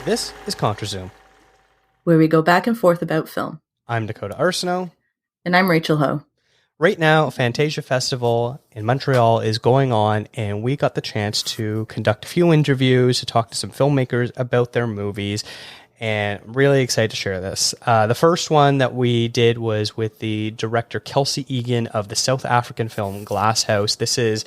This is ContraZoom, where we go back and forth about film. I'm Dakota Arsenault. And I'm Rachel Ho. Right now, Fantasia Festival in Montreal is going on, and we got the chance to conduct a few interviews, to talk to some filmmakers about their movies, and I'm really excited to share this. The first one that we did was with the director Kelsey Egan of the South African film Glasshouse. This is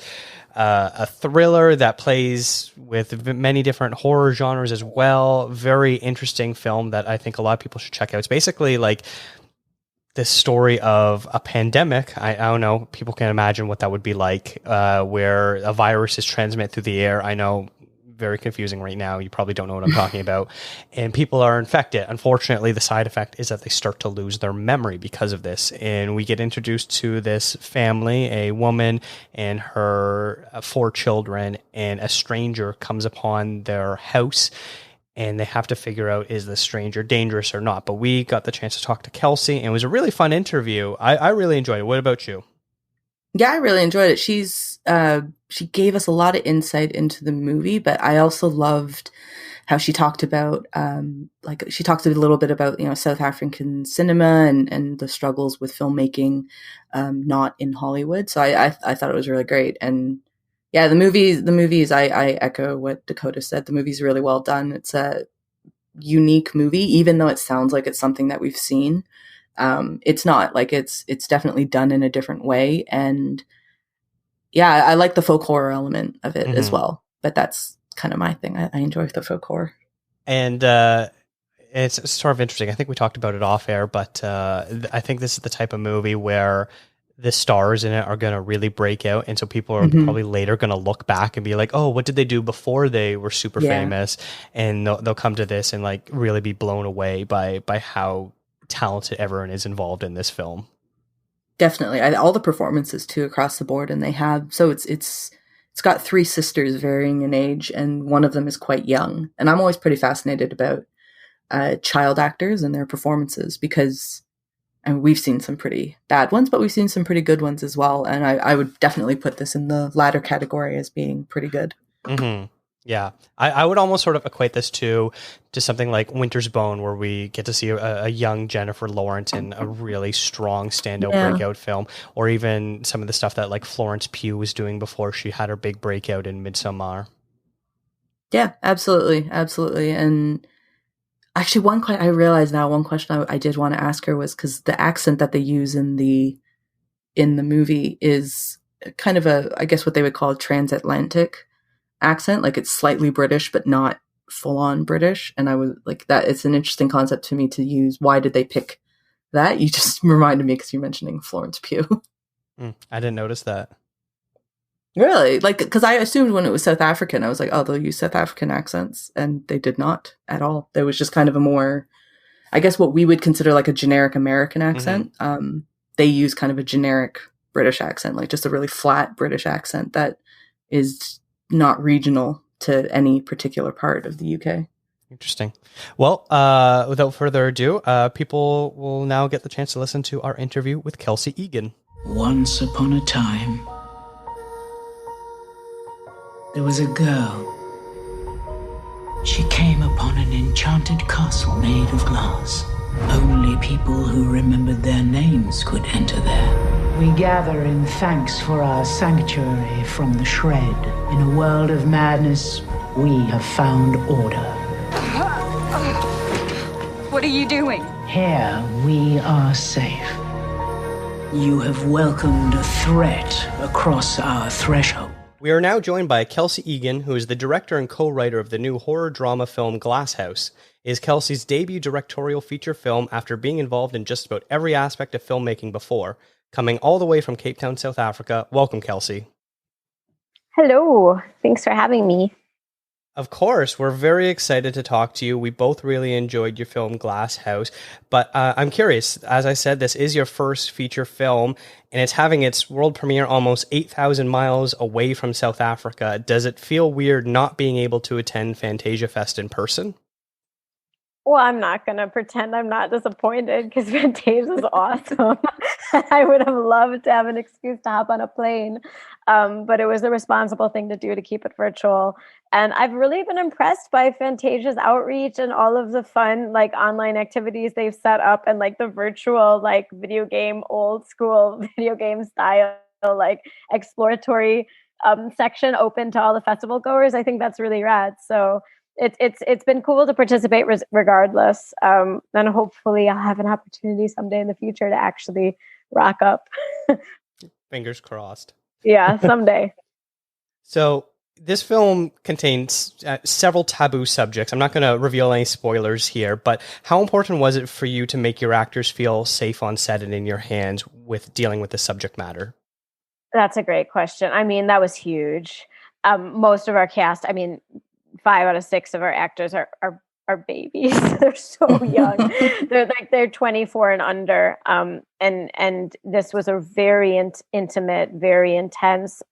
a thriller that plays with many different horror genres as well. Very interesting film that I think a lot of people should check out. It's basically like this story of a pandemic. I don't know, people can imagine what that would be like, where a virus is transmitted through the air. I know, very confusing right now. You probably don't know what I'm talking about. And people are infected. Unfortunately, the side effect is that they start to lose their memory because of this. And we get introduced to this family, a woman and her 4 children, and a stranger comes upon their house. And they have to figure out, is this stranger dangerous or not? But we got the chance to talk to Kelsey, and it was a really fun interview. I really enjoyed it. What about you? Yeah, I really enjoyed it. She gave us a lot of insight into the movie, but I also loved how she talked about, she talked a little bit about, South African cinema and the struggles with filmmaking, not in Hollywood. So I thought it was really great. And yeah, the movies, I echo what Dakota said. The movie's really well done. It's a unique movie, even though it sounds like it's something that we've seen. It's not. Like it's definitely done in a different way. And yeah, I like the folk horror element of it as well. But that's kind of my thing. I enjoy the folk horror. And it's sort of interesting. I think we talked about it off air, but I think this is the type of movie where the stars in it are going to really break out. And so people are probably later going to look back and be like, oh, what did they do before they were super famous? And they'll come to this and like really be blown away by how talented everyone is involved in this film. Definitely. All the performances too across the board. And they have, so it's got 3 sisters varying in age, and one of them is quite young. And I'm always pretty fascinated about child actors and their performances, because we've seen some pretty bad ones, but we've seen some pretty good ones as well. And I would definitely put this in the latter category as being pretty good. Mm-hmm. Yeah. I would almost sort of equate this to something like Winter's Bone, where we get to see a young Jennifer Lawrence in a really strong standout breakout film, or even some of the stuff that like Florence Pugh was doing before she had her big breakout in Midsommar. Yeah, absolutely. Absolutely. And actually, I realize now one question I did want to ask her was, because the accent that they use in the movie is kind of I guess what they would call a transatlantic accent. Like it's slightly British, but not full on British. And I was like, that it's an interesting concept to me to use. Why did they pick that? You just reminded me because you're mentioning Florence Pugh. I didn't notice that. Really? Like, because I assumed when it was South African, I was like, oh, they'll use South African accents. And they did not at all. There was just kind of a more, I guess what we would consider like a generic American accent. They use kind of a generic British accent, like just a really flat British accent that is not regional to any particular part of the UK. Interesting. Well, without further ado, people will now get the chance to listen to our interview with Kelsey Egan. Once upon a time, there was a girl. She came upon an enchanted castle made of glass. Only people who remembered their names could enter there. We gather in thanks for our sanctuary from the shred. In a world of madness, we have found order. What are you doing? Here, we are safe. You have welcomed a threat across our threshold. We are now joined by Kelsey Egan, who is the director and co-writer of the new horror drama film Glasshouse. It is Kelsey's debut directorial feature film after being involved in just about every aspect of filmmaking before. Coming all the way from Cape Town, South Africa. Welcome, Kelsey. Hello. Thanks for having me. Of course, we're very excited to talk to you. We both really enjoyed your film Glasshouse, but I'm curious, as I said, this is your first feature film, and it's having its world premiere almost 8,000 miles away from South Africa. Does it feel weird not being able to attend Fantasia Fest in person? Well, I'm not going to pretend I'm not disappointed because Fantasia is awesome. I would have loved to have an excuse to hop on a plane, but it was the responsible thing to do to keep it virtual. And I've really been impressed by Fantasia's outreach and all of the fun, like, online activities they've set up, and like the virtual, like, video game, old school video game style, like, exploratory section open to all the festival goers. I think that's really rad. So it's been cool to participate regardless. And hopefully I'll have an opportunity someday in the future to actually rock up. Fingers crossed. Yeah, someday. So this film contains several taboo subjects. I'm not going to reveal any spoilers here, but how important was it for you to make your actors feel safe on set and in your hands with dealing with the subject matter? That's a great question. I mean, that was huge. Most of our cast, 5 out of 6 of our actors are babies. They're so young. they're 24 and under. And this was a very intimate, very intense,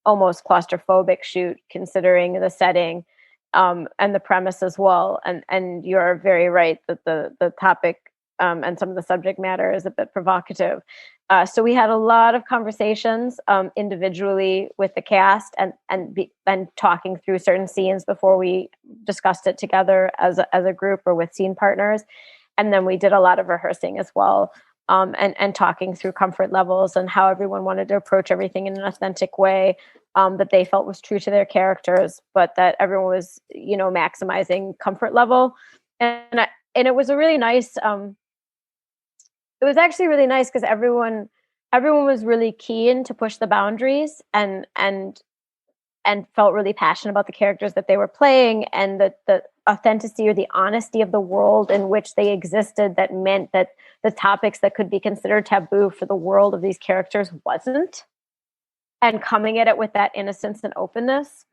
almost claustrophobic shoot, considering the setting and the premise as well. And you're very right that the topic and some of the subject matter is a bit provocative. So we had a lot of conversations individually with the cast and talking through certain scenes before we discussed it together as a group or with scene partners. And then we did a lot of rehearsing as well, and talking through comfort levels and how everyone wanted to approach everything in an authentic way that they felt was true to their characters, but that everyone was, maximizing comfort level. And it was a really nice. It was actually really nice because everyone was really keen to push the boundaries and felt really passionate about the characters that they were playing, and the authenticity or the honesty of the world in which they existed, that meant that the topics that could be considered taboo for the world of these characters wasn't, and coming at it with that innocence and openness.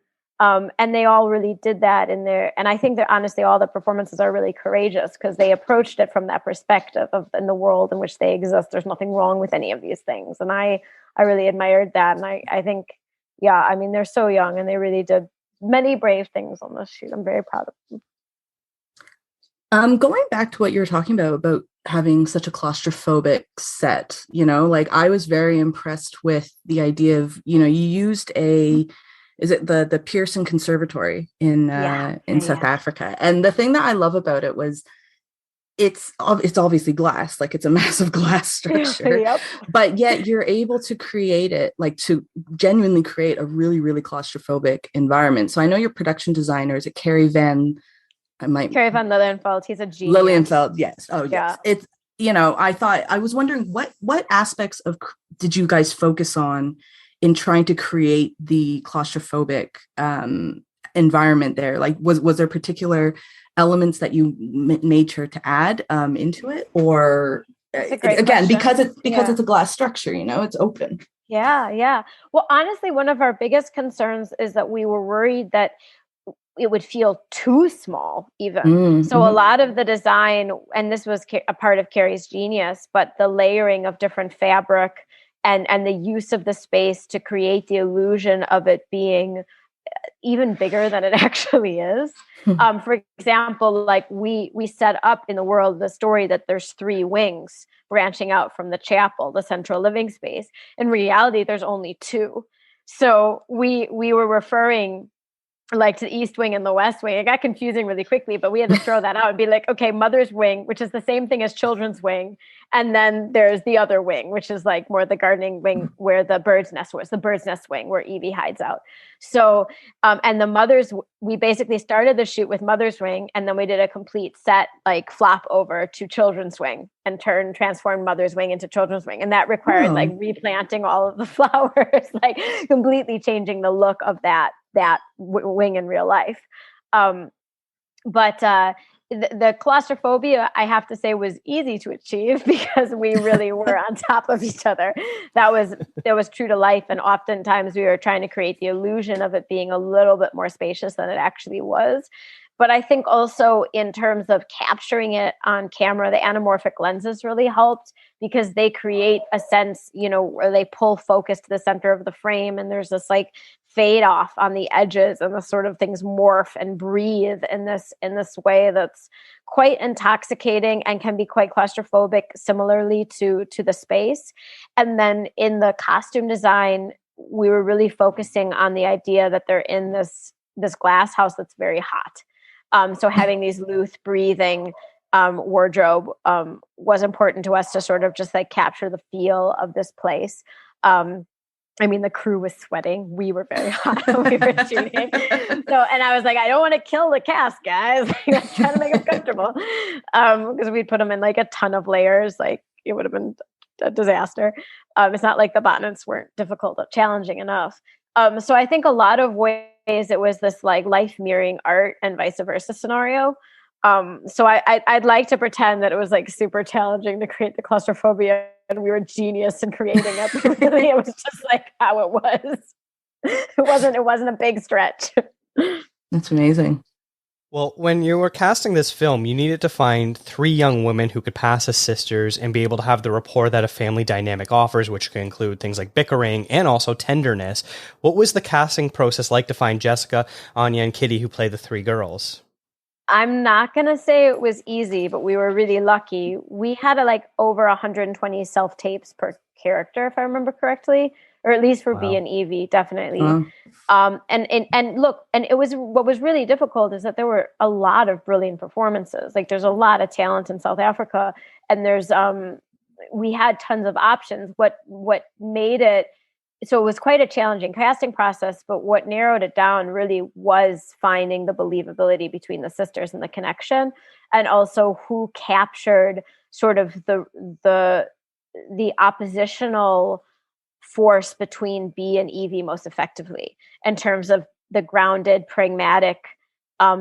And they all really did that in there. And I think that honestly, all the performances are really courageous because they approached it from that perspective of in the world in which they exist. There's nothing wrong with any of these things. And I really admired that. And I think, they're so young and they really did many brave things on this shoot. I'm very proud of them. Going back to what you were talking about having such a claustrophobic set, I was very impressed with the idea of, you used is it the Pearson Conservatory in South Africa? And the thing that I love about it was it's obviously glass, like it's a massive glass structure, yep. But yet you're able to create it, like to genuinely create a really, really claustrophobic environment. So I know your production designer is Carrie van Lilienfeld. He's a genius. Lilienfeld, yes. Oh, yes. Yeah. It's, I was wondering what aspects did you guys focus on in trying to create the claustrophobic environment there? Like, was there particular elements that you made sure to add into it, or again, because it's a glass structure, it's open? Yeah. Well, honestly, one of our biggest concerns is that we were worried that it would feel too small even. Mm-hmm. So a lot of the design, and this was a part of Carrie's genius, but the layering of different fabric and the use of the space to create the illusion of it being even bigger than it actually is. For example, like we set up in the world of the story that there's 3 wings branching out from the chapel, the central living space. In reality, there's only 2. So we were referring like to the East Wing and the West Wing. It got confusing really quickly, but we had to throw that out and be like, okay, Mother's Wing, which is the same thing as Children's Wing. And then there's the other wing, which is like more the gardening wing where the bird's nest was, the bird's nest wing where Evie hides out. So, and we basically started the shoot with Mother's Wing, and then we did a complete set, like flop over to Children's Wing and transformed Mother's Wing into Children's Wing. And that required like replanting all of the flowers, like completely changing the look of that wing in real life. But the claustrophobia, I have to say, was easy to achieve because we really were on top of each other. That was true to life. And oftentimes we were trying to create the illusion of it being a little bit more spacious than it actually was. But I think also in terms of capturing it on camera, the anamorphic lenses really helped because they create a sense, where they pull focus to the center of the frame, and there's this like fade off on the edges, and the sort of things morph and breathe in this way that's quite intoxicating and can be quite claustrophobic, similarly to the space. And then in the costume design, we were really focusing on the idea that they're in this glass house that's very hot. So having these loose breathing wardrobe was important to us to sort of just like capture the feel of this place. I mean, the crew was sweating. We were very hot when we were shooting. And I was like, I don't want to kill the cast, guys. I'm trying to make them comfortable. Because we'd put them in like a ton of layers. Like it would have been a disaster. It's not like the botnets weren't difficult or challenging enough. So I think a lot of ways it was this like life mirroring art and vice versa scenario. So I'd like to pretend that it was like super challenging to create the claustrophobia and we were genius in creating it. But really, it was just like how it was. It wasn't a big stretch. That's amazing. Well, when you were casting this film, you needed to find 3 young women who could pass as sisters and be able to have the rapport that a family dynamic offers, which can include things like bickering and also tenderness. What was the casting process like to find Jessica, Anya, and Kitty, who play the 3 girls? I'm not going to say it was easy, but we were really lucky. We had like over 120 self-tapes per character, if I remember correctly, or at least for B and Evie, definitely. And look, and it was, what was really difficult is that there were a lot of brilliant performances. Like there's a lot of talent in South Africa, and there's, we had tons of options. What made it, so it was quite a challenging casting process, but what narrowed it down really was finding the believability between the sisters and the connection, and also who captured sort of the oppositional force between B and Evie most effectively in terms of the grounded, pragmatic,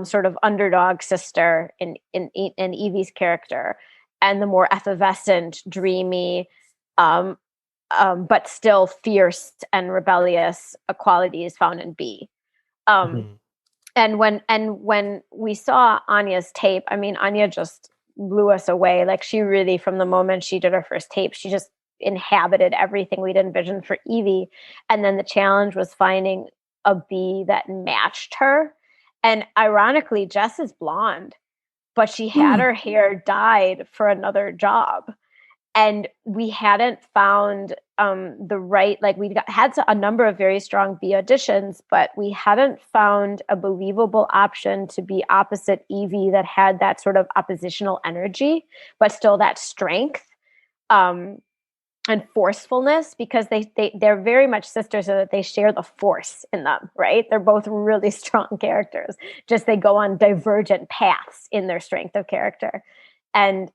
sort of underdog sister in Evie's character, and the more effervescent, dreamy, but still fierce and rebellious qualities found in B. And when we saw Anya's tape, I mean, Anya just blew us away. Like she really, from the moment she did her first tape, she just inhabited everything we'd envisioned for Evie. And then the challenge was finding a B that matched her. And ironically, Jess is blonde, but she had her hair dyed for another job. And we hadn't found the right, like had a number of very strong B auditions, but we hadn't found a believable option to be opposite Evie that had that sort of oppositional energy, but still that strength and forcefulness, because they're very much sisters, so that they share the force in them, right? They're both really strong characters. Just they go on divergent paths in their strength of character. And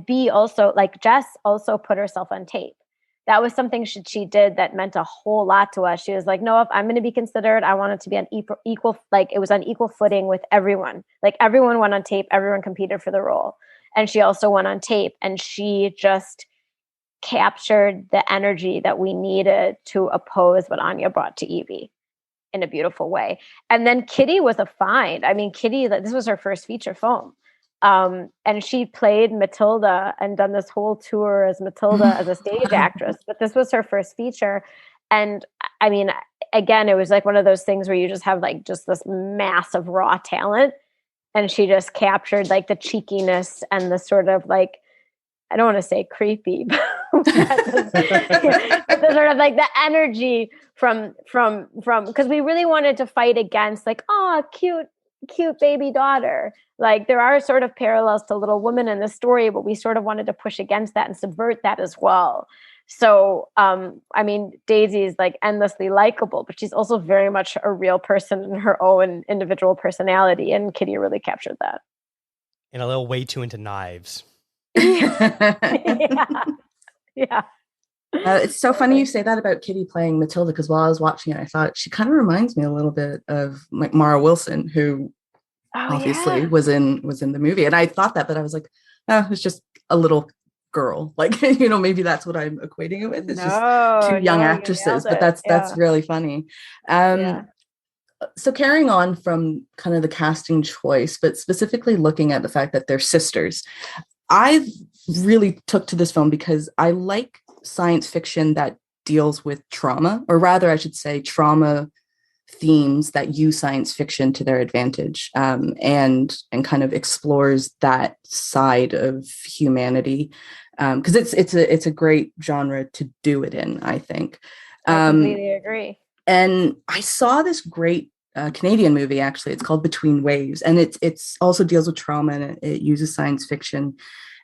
B also, like Jess also put herself on tape. That was something she did that meant a whole lot to us. She was like, no, if I'm going to be considered, I want it to be on equal, like it was on equal footing with everyone. Like everyone went on tape, everyone competed for the role. And she also went on tape, and she just captured the energy that we needed to oppose what Anya brought to Evie in a beautiful way. And then Kitty was a find. I mean, Kitty, this was her first feature film. And she played Matilda and done this whole tour as Matilda as a stage actress, but this was her first feature. And I mean, again, it was like one of those things where you just have like just this massive raw talent. And she just captured like the cheekiness and the sort of like, I don't want to say creepy, but the sort of like the energy from, because we really wanted to fight against like, oh, cute baby daughter. Like there are sort of parallels to Little Women in this story, but we sort of wanted to push against that and subvert that as well. So, I mean, Daisy is like endlessly likable, but she's also very much a real person in her own individual personality. And Kitty really captured that. And a little way too into knives. Yeah. It's so funny you say that about Kitty playing Matilda, because while I was watching it, I thought she kind of reminds me a little bit of like Mara Wilson, who obviously was in the movie. And I thought that, but I was like, oh, it's just a little girl. Like, you know, maybe that's what I'm equating it with. It's just two young actresses, but that's really funny. So carrying on from kind of the casting choice, but specifically looking at the fact that they're sisters, I really took to this film because I like science fiction that deals with trauma, or rather, I should say, trauma themes that use science fiction to their advantage, and kind of explores that side of humanity, because it's a great genre to do it in, I think. I completely agree. And I saw this great Canadian movie, actually. It's called Between Waves, and it's also deals with trauma, and it uses science fiction.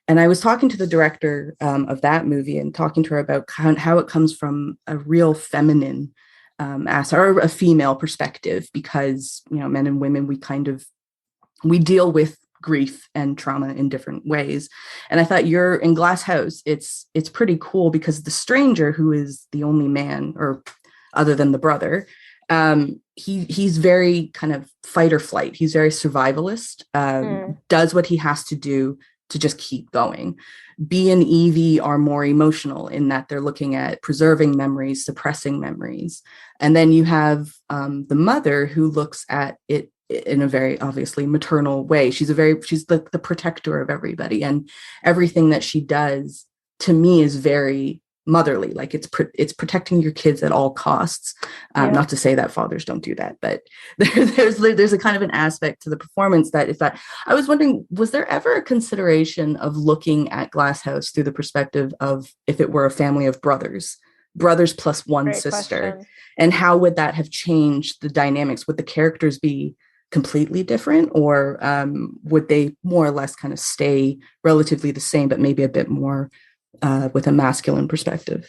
And I was talking to the director of that movie and talking to her about how it comes from a real feminine or a female perspective, because, you know, men and women, we deal with grief and trauma in different ways. And I thought you're in Glasshouse, it's pretty cool because the stranger, who is the only man, or other than the brother, he's very kind of fight or flight. He's very survivalist, does what he has to do to just keep going. B and Evie are more emotional in that they're looking at preserving memories, suppressing memories. And then you have the mother, who looks at it in a very obviously maternal way. She's the protector of everybody, and everything that she does, to me, is very motherly. Like it's protecting your kids at all costs. Not to say that fathers don't do that, but there's a kind of an aspect to the performance that is that. I was wondering, was there ever a consideration of looking at Glasshouse through the perspective of if it were a family of brothers plus one Great sister question. And how would that have changed the dynamics? Would the characters be completely different, or would they more or less kind of stay relatively the same, but maybe a bit more with a masculine perspective?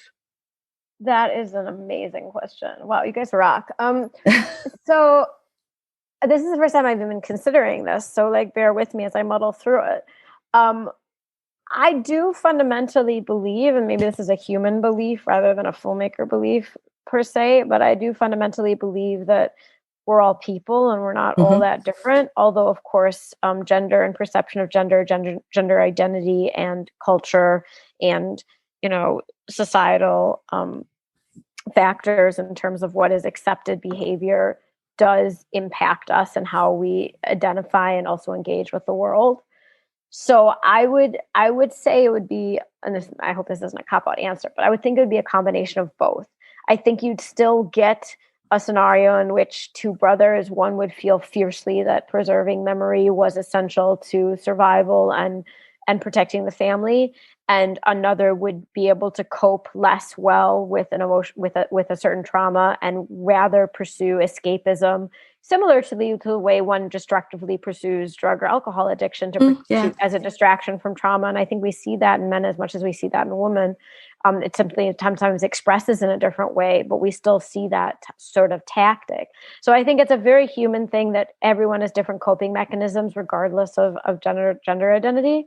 That is an amazing question. Wow, you guys rock. So this is the first time I've even been considering this. So like, bear with me as I muddle through it. I do fundamentally believe, and maybe this is a human belief rather than a filmmaker belief per se, but I do fundamentally believe that we're all people and we're not all that different. Although, of course, gender and perception of gender identity and culture and, you know, societal factors in terms of what is accepted behavior does impact us and how we identify and also engage with the world. So I would say it would be, and this, I hope this isn't a cop-out answer, but I would think it would be a combination of both. I think you'd still get a scenario in which two brothers, one would feel fiercely that preserving memory was essential to survival and protecting the family, and another would be able to cope less well with an emotion, with a certain trauma, and rather pursue escapism, similar to the way one destructively pursues drug or alcohol addiction as a distraction from trauma. And I think we see that in men as much as we see that in women. It simply sometimes expresses in a different way, but we still see that sort of tactic. So I think it's a very human thing that everyone has different coping mechanisms regardless of gender identity.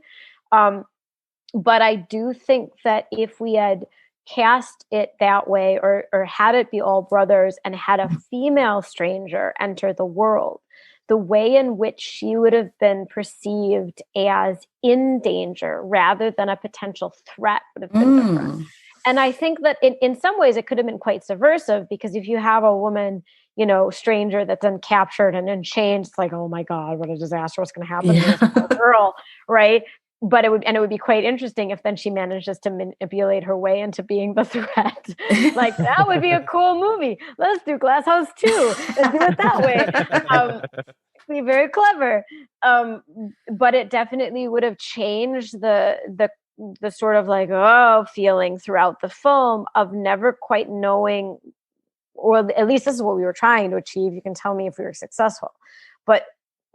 But I do think that if we had cast it that way, or had it be all brothers and had a female stranger enter the world, the way in which she would have been perceived as in danger rather than a potential threat would have been different. And I think that in some ways it could have been quite subversive, because if you have a woman, you know, stranger that's then captured and in chains, it's like, oh my God, what a disaster, what's going to happen to this poor girl, right? But it would be quite interesting if then she manages to manipulate her way into being the threat. Like, that would be a cool movie. Let's do Glasshouse 2 and do it that way. Be very clever. But it definitely would have changed the sort of like, feeling throughout the film of never quite knowing, or at least this is what we were trying to achieve. You can tell me if we were successful, but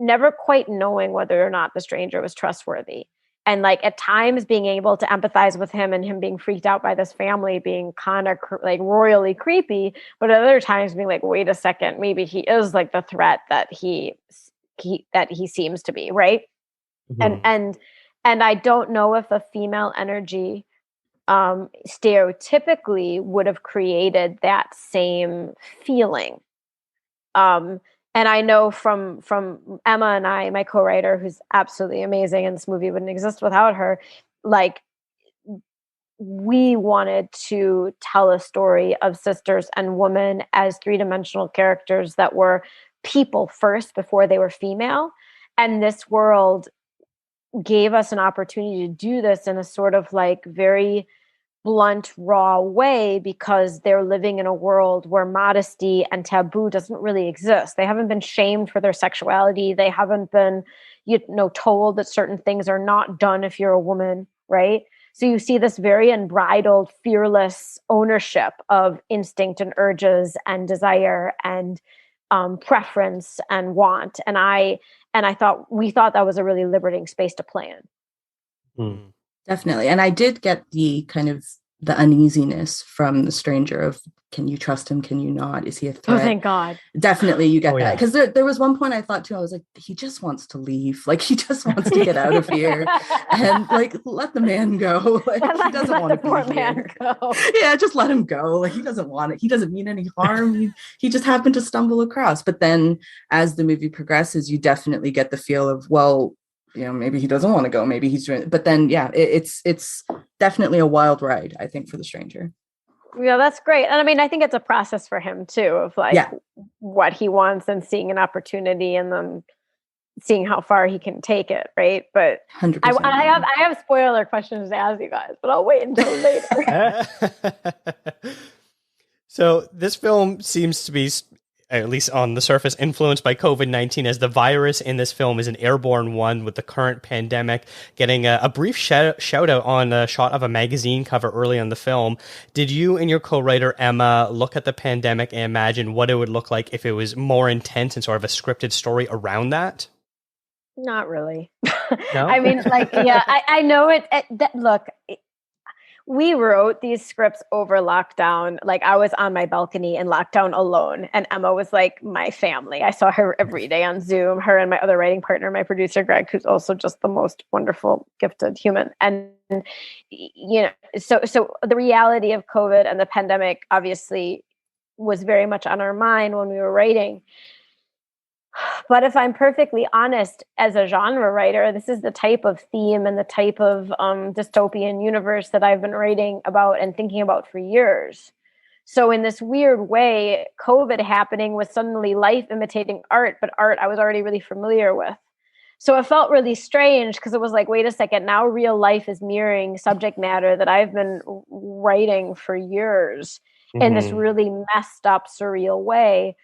never quite knowing whether or not the stranger was trustworthy. And like at times being able to empathize with him and him being freaked out by this family being kind of like royally creepy, but at other times being like, wait a second, maybe he is like the threat that he seems to be, right? And I don't know if a female energy stereotypically would have created that same feeling. And I know from Emma and I, my co-writer, who's absolutely amazing, and this movie wouldn't exist without her, like, we wanted to tell a story of sisters and women as three-dimensional characters that were people first before they were female. And this world gave us an opportunity to do this in a sort of like very blunt, raw way, because they're living in a world where modesty and taboo doesn't really exist. They haven't been shamed for their sexuality. They haven't been, told that certain things are not done if you're a woman, right? So you see this very unbridled, fearless ownership of instinct and urges and desire and preference and want. And we thought that was a really liberating space to play in. Definitely. And I did get the kind of the uneasiness from the stranger of, can you trust him? Can you not? Is he a threat? Oh, thank God. Definitely you get that. Because there was one point I thought too, I was like, he just wants to leave. Like, he just wants to get out of here. And like, let the man go. Like, he doesn't want to be here. Go. Yeah, just let him go. Like, he doesn't want it. He doesn't mean any harm. He just happened to stumble across. But then as the movie progresses, you definitely get the feel of, well, maybe he doesn't want to go. Maybe he's doing it. But then, yeah, it's definitely a wild ride, I think, for the stranger. Yeah, that's great. And I mean, I think it's a process for him too, of like what he wants and seeing an opportunity and then seeing how far he can take it. Right. But 100%. I have spoiler questions to ask you guys, but I'll wait until later. So this film seems to be, at least on the surface, influenced by COVID-19, as the virus in this film is an airborne one, with the current pandemic getting a brief shout out on a shot of a magazine cover early in the film. Did you and your co-writer Emma look at the pandemic and imagine what it would look like if it was more intense and sort of a scripted story around that? Not really. No? I mean, like, yeah, I know it. Look, we wrote these scripts over lockdown. Like, I was on my balcony in lockdown alone, and Emma was like my family. I saw her every day on Zoom, her and my other writing partner, my producer, Greg, who's also just the most wonderful, gifted human. And, so the reality of COVID and the pandemic obviously was very much on our mind when we were writing. But if I'm perfectly honest, as a genre writer, this is the type of theme and the type of dystopian universe that I've been writing about and thinking about for years. So in this weird way, COVID happening was suddenly life imitating art, but art I was already really familiar with. So it felt really strange because it was like, wait a second, now real life is mirroring subject matter that I've been writing for years in this really messed up, surreal way.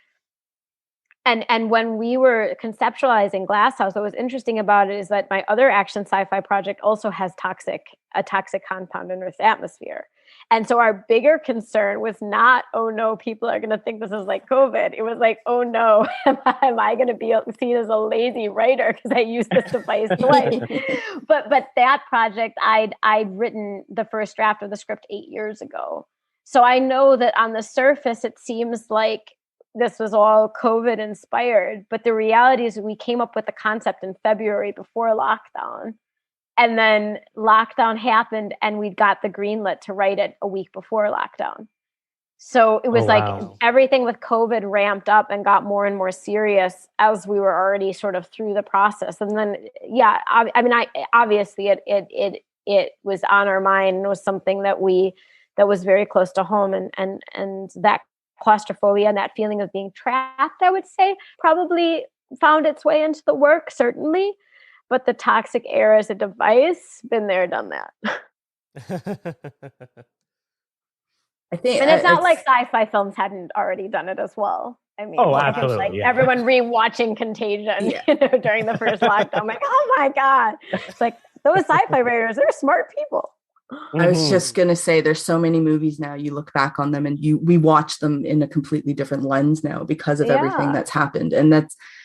And when we were conceptualizing Glasshouse, what was interesting about it is that my other action sci-fi project also has a toxic compound in Earth's atmosphere. And so our bigger concern was not, oh no, people are going to think this is like COVID. It was like, oh no, am I going to be seen as a lazy writer because I used this device twice? But that project, I'd written the first draft of the script 8 years ago. So I know that on the surface, it seems like this was all COVID inspired, but the reality is we came up with the concept in February before lockdown, and then lockdown happened and we got the greenlit to write it a week before lockdown. So it was everything with COVID ramped up and got more and more serious as we were already sort of through the process. And then, obviously it was on our mind and was something that was very close to home, and that claustrophobia and that feeling of being trapped, I would say, probably found its way into the work, certainly. But the toxic air as a device, been there, done that. I think, and it's not like sci-fi films hadn't already done it as well. I mean, absolutely, everyone rewatching Contagion, during the first lockdown. I'm like, oh my God. It's like, those sci-fi writers, they're smart people. I was just going to say, there's so many movies now, you look back on them and we watch them in a completely different lens now because of everything that's happened. And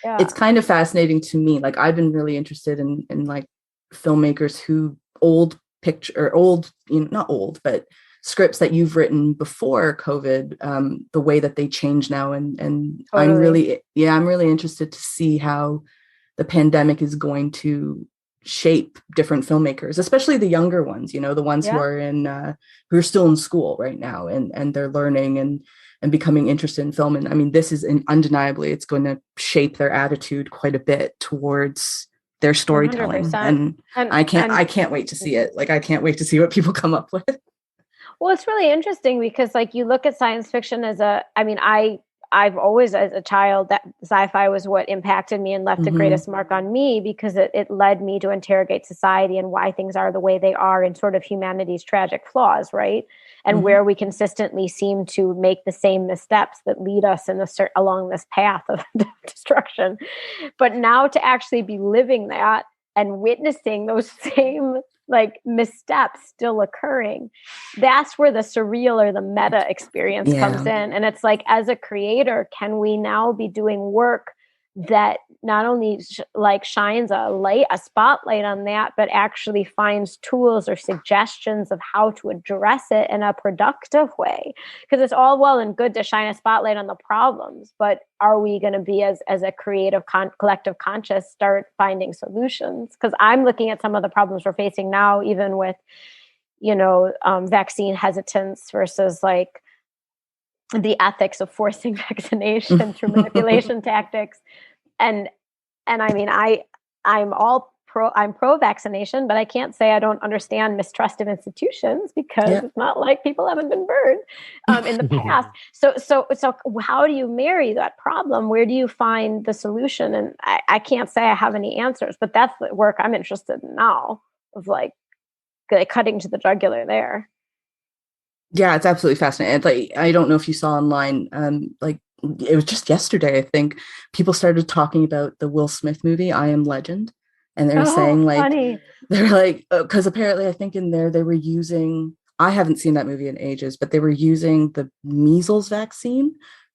it's kind of fascinating to me. Like, I've been really interested in like filmmakers who not old, but scripts that you've written before COVID, the way that they change now. And totally. I'm really interested to see how the pandemic is going to shape different filmmakers, especially the younger ones, the ones who are who are still in school right now and they're learning and becoming interested in film. And I mean, this is undeniably, it's going to shape their attitude quite a bit towards their storytelling. 100%. And I can't wait to see it. Like, I can't wait to see what people come up with. Well, it's really interesting because, like, you look at science fiction as I I've always, as a child, that sci-fi was what impacted me and left the greatest mark on me, because it led me to interrogate society and why things are the way they are, and sort of humanity's tragic flaws, right? And where we consistently seem to make the same missteps that lead us along this path of destruction. But now to actually be living that and witnessing those same like missteps still occurring, that's where the surreal or the meta experience comes in. And it's like, as a creator, can we now be doing work that not only shines a spotlight on that, but actually finds tools or suggestions of how to address it in a productive way? Because it's all well and good to shine a spotlight on the problems, but are we going to be, as a creative collective conscious, start finding solutions? Because I'm looking at some of the problems we're facing now, even with, vaccine hesitance versus like the ethics of forcing vaccination through manipulation tactics. And I mean, I'm pro vaccination, but I can't say I don't understand mistrust of institutions, because it's not like people haven't been burned in the past. So how do you marry that problem? Where do you find the solution? And I can't say I have any answers, but that's the work I'm interested in now, of like cutting to the jugular there. Yeah, it's absolutely fascinating. Like, I don't know if you saw online, it was just yesterday, I think, people started talking about the Will Smith movie, I Am Legend. And they're saying funny. they're like, because apparently I think in there they were using, I haven't seen that movie in ages, but they were using the measles vaccine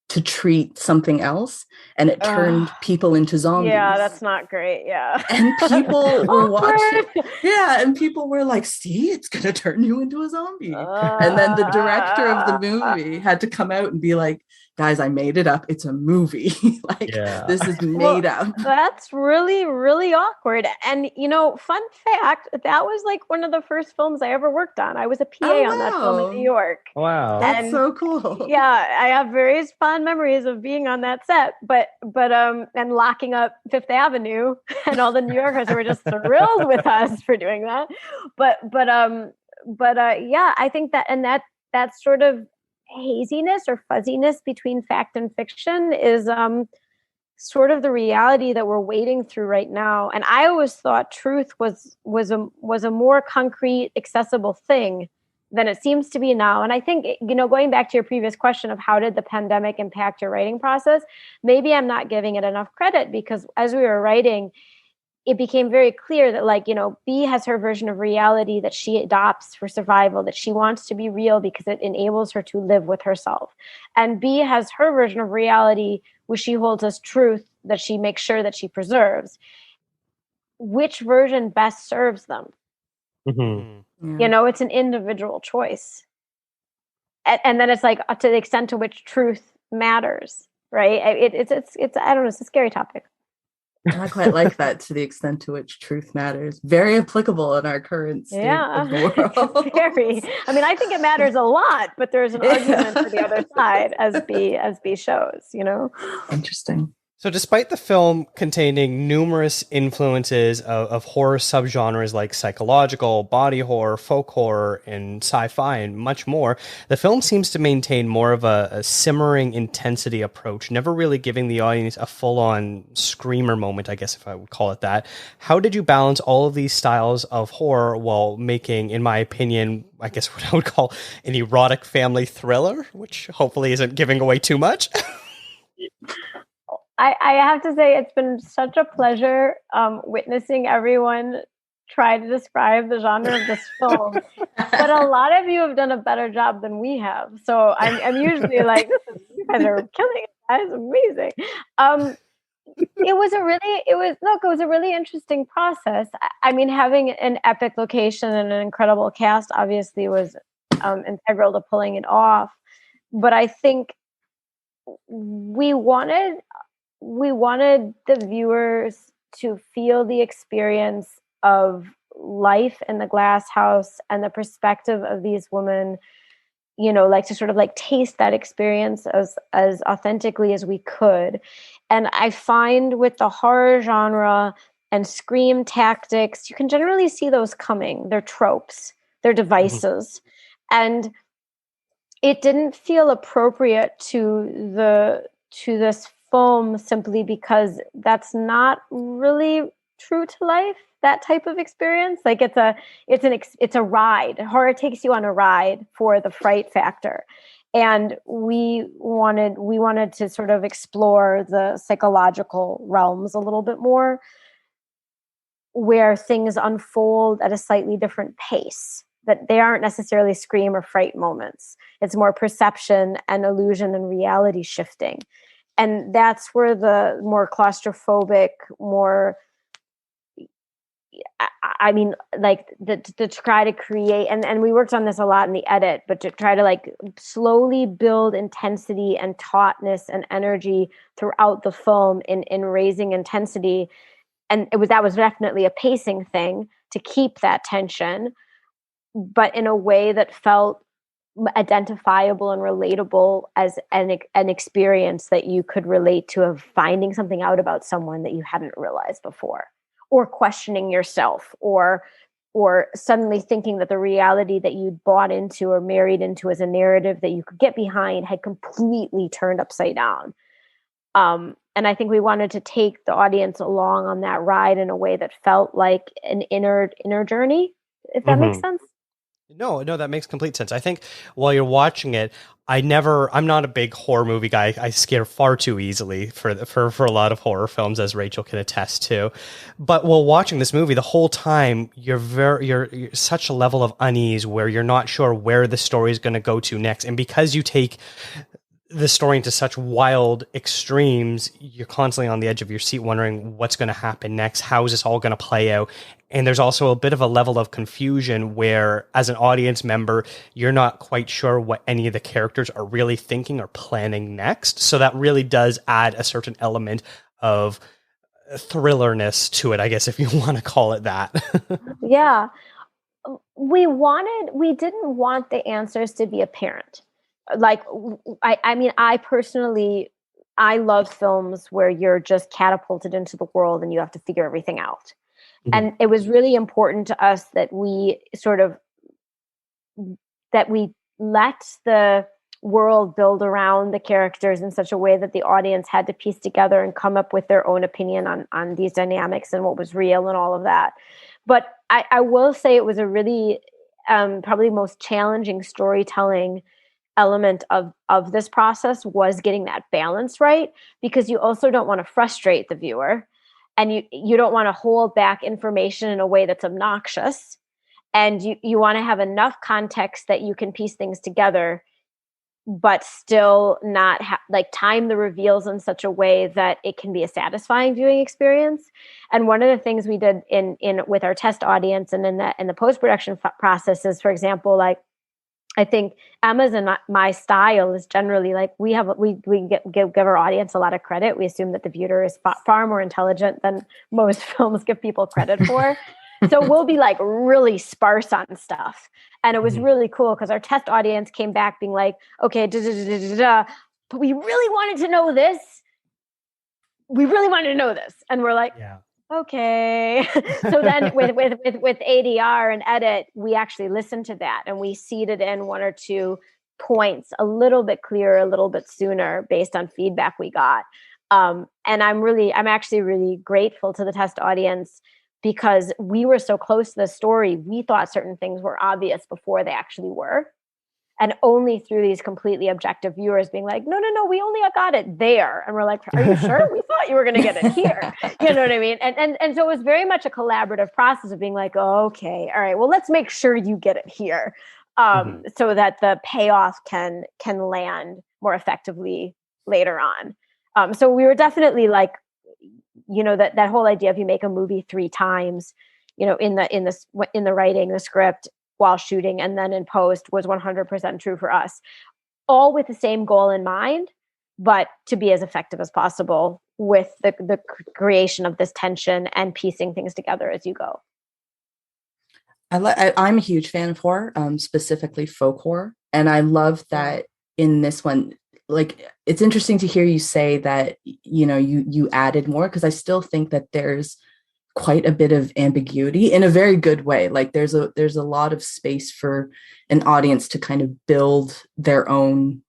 to treat something else, and it turned people into zombies. Yeah, that's not great. Yeah. And people were watching. Yeah, and people were like, see, it's going to turn you into a zombie. And then the director of the movie had to come out and be like, guys, I made it up. It's a movie. This is made up. That's really, really awkward. And, fun fact, that was like one of the first films I ever worked on. I was a PA on that film in New York. Wow. That's so cool. Yeah, I have very fond memories of being on that set, but and locking up Fifth Avenue, and all the New Yorkers were just thrilled with us for doing that. But I think that sort of haziness or fuzziness between fact and fiction is sort of the reality that we're wading through right now. And I always thought truth was a more concrete, accessible thing than it seems to be now. And I think, going back to your previous question of how did the pandemic impact your writing process, maybe I'm not giving it enough credit, because as we were writing, it became very clear that B has her version of reality that she adopts for survival, that she wants to be real because it enables her to live with herself. And B has her version of reality, which she holds as truth, that she makes sure that she preserves. Which version best serves them? Mm-hmm. It's an individual choice. And then it's like, to the extent to which truth matters, right? It's I don't know, it's a scary topic. I quite like that, to the extent to which truth matters. Very applicable in our current state of the world. Very. I mean, I think it matters a lot, but there's an argument for the other side, as B shows, Interesting. So despite the film containing numerous influences of horror subgenres like psychological, body horror, folk horror, and sci-fi, and much more, the film seems to maintain more of a simmering intensity approach, never really giving the audience a full-on screamer moment, I guess if I would call it that. How did you balance all of these styles of horror while making, in my opinion, I guess what I would call an erotic family thriller, which hopefully isn't giving away too much? I have to say, it's been such a pleasure witnessing everyone try to describe the genre of this film. But a lot of you have done a better job than we have. So I'm usually like, you guys are killing it. That is amazing. It was a really interesting process. I mean, having an epic location and an incredible cast obviously was integral to pulling it off. But I think we wanted the viewers to feel the experience of life in the Glasshouse and the perspective of these women, to sort of taste that experience as authentically as we could. And I find with the horror genre and scream tactics, you can generally see those coming. They're tropes, they're devices. Mm-hmm. And it didn't feel appropriate to to this film simply because that's not really true to life, that type of experience. Like it's a ride. Horror takes you on a ride for the fright factor. And we wanted to sort of explore the psychological realms a little bit more, where things unfold at a slightly different pace, that they aren't necessarily scream or fright moments. It's more perception and illusion and reality shifting. And that's where the more claustrophobic, more, I mean, like to try to create, and we worked on this a lot in the edit, but to try to like slowly build intensity and tautness and energy throughout the film in raising intensity. And that was definitely a pacing thing to keep that tension, but in a way that felt identifiable and relatable as an experience that you could relate to, of finding something out about someone that you hadn't realized before, or questioning yourself, or suddenly thinking that the reality that you'd bought into or married into as a narrative that you could get behind had completely turned upside down. And I think we wanted to take the audience along on that ride in a way that felt like an inner journey, if that makes sense. No, that makes complete sense. I think while you're watching it, I'm not a big horror movie guy. I scare far too easily for a lot of horror films, as Rachel can attest to. But while watching this movie, the whole time you're such a level of unease where you're not sure where the story is going to go to next. And because you take the story into such wild extremes, you're constantly on the edge of your seat wondering what's going to happen next. How is this all going to play out? And there's also a bit of a level of confusion where, as an audience member, you're not quite sure what any of the characters are really thinking or planning next. So that really does add a certain element of thrillerness to it, I guess, if you want to call it that. Yeah. We didn't want the answers to be apparent. Like, I mean, I personally, I love films where you're just catapulted into the world and you have to figure everything out. Mm-hmm. And it was really important to us that we let the world build around the characters in such a way that the audience had to piece together and come up with their own opinion on these dynamics and what was real and all of that. But I will say it was a really probably most challenging storytelling element of this process was getting that balance right, because you also don't want to frustrate the viewer, and you don't want to hold back information in a way that's obnoxious, and you want to have enough context that you can piece things together, but still not time the reveals in such a way that it can be a satisfying viewing experience. And one of the things we did in with our test audience and in the post-production process is, for example, like, I think Emma's and my style is generally like we give our audience a lot of credit. We assume that the viewer is far more intelligent than most films give people credit for. So we'll be like really sparse on stuff. And it was really cool because our test audience came back being like, okay, but we really wanted to know this. We really wanted to know this. And we're like, yeah. Okay. So then with ADR and edit, we actually listened to that and we seeded in one or two points a little bit clearer, a little bit sooner based on feedback we got. And I'm actually really grateful to the test audience because we were so close to the story. We thought certain things were obvious before they actually were. And only through these completely objective viewers being like, no, we only got it there. And we're like, are you sure? We thought you were going to get it here. You know what I mean? And so it was very much a collaborative process of being like, oh, okay, all right, well, let's make sure you get it here so that the payoff can land more effectively later on. So we were definitely like, you know, that whole idea of you make a movie 3 times, you know, in the writing, the script, while shooting and then in post was 100% true for us, all with the same goal in mind, but to be as effective as possible with the creation of this tension and piecing things together as you go. I'm a huge fan of horror, specifically folk horror. And I love that in this one, like, it's interesting to hear you say that, you know, you added more, because I still think that there's quite a bit of ambiguity in a very good way. Like there's a lot of space for an audience to kind of build their own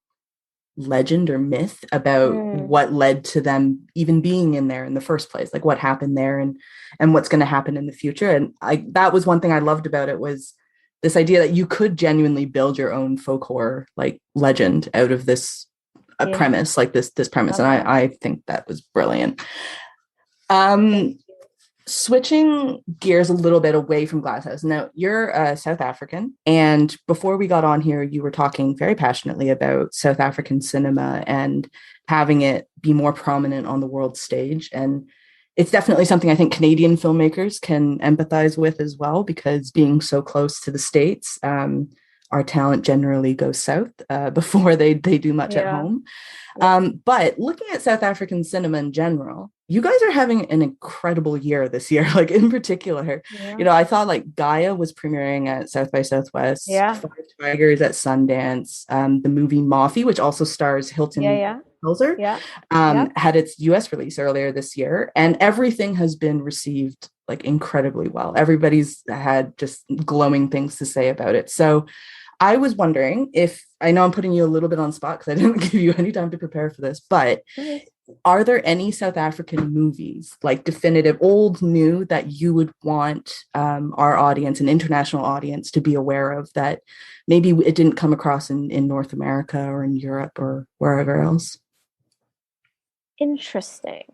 legend or myth about what led to them even being in there in the first place, like what happened there and what's going to happen in the future. And that was one thing I loved about it, was this idea that you could genuinely build your own folk horror like legend out of this premise, like this premise. And I think that was brilliant. Switching gears a little bit away from Glasshouse. Now, you're South African, and before we got on here, you were talking very passionately about South African cinema and having it be more prominent on the world stage. And it's definitely something I think Canadian filmmakers can empathize with as well, because being so close to the States, our talent generally goes south before they do much at home. But looking at South African cinema in general, you guys are having an incredible year this year. Like in particular, I thought like Gaia was premiering at South by Southwest, Five Tigers at Sundance, the movie Moffy, which also stars Hilton Hilzer, had its US release earlier this year, and everything has been received like incredibly well. Everybody's had just glowing things to say about it. So I was wondering if, I know I'm putting you a little bit on spot because I didn't give you any time to prepare for this, but are there any South African movies, like definitive, old, new, that you would want our audience, an international audience, to be aware of that maybe it didn't come across in North America or in Europe or wherever else? Interesting.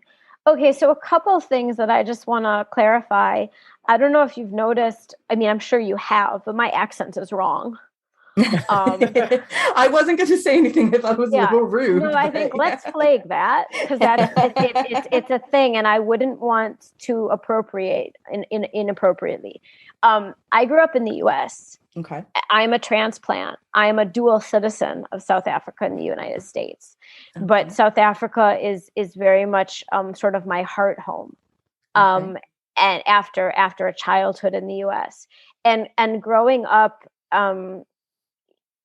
Okay, so a couple of things that I just want to clarify. I don't know if you've noticed, I mean, I'm sure you have, but my accent is wrong. I wasn't going to say anything if I was a little rude. No, I think let's flag that, because it's a thing, and I wouldn't want to appropriate inappropriately. I grew up in the U.S. Okay. I'm a transplant. I am a dual citizen of South Africa and the United States. Okay. But South Africa is very much sort of my heart home. And after a childhood in the U.S. and growing up,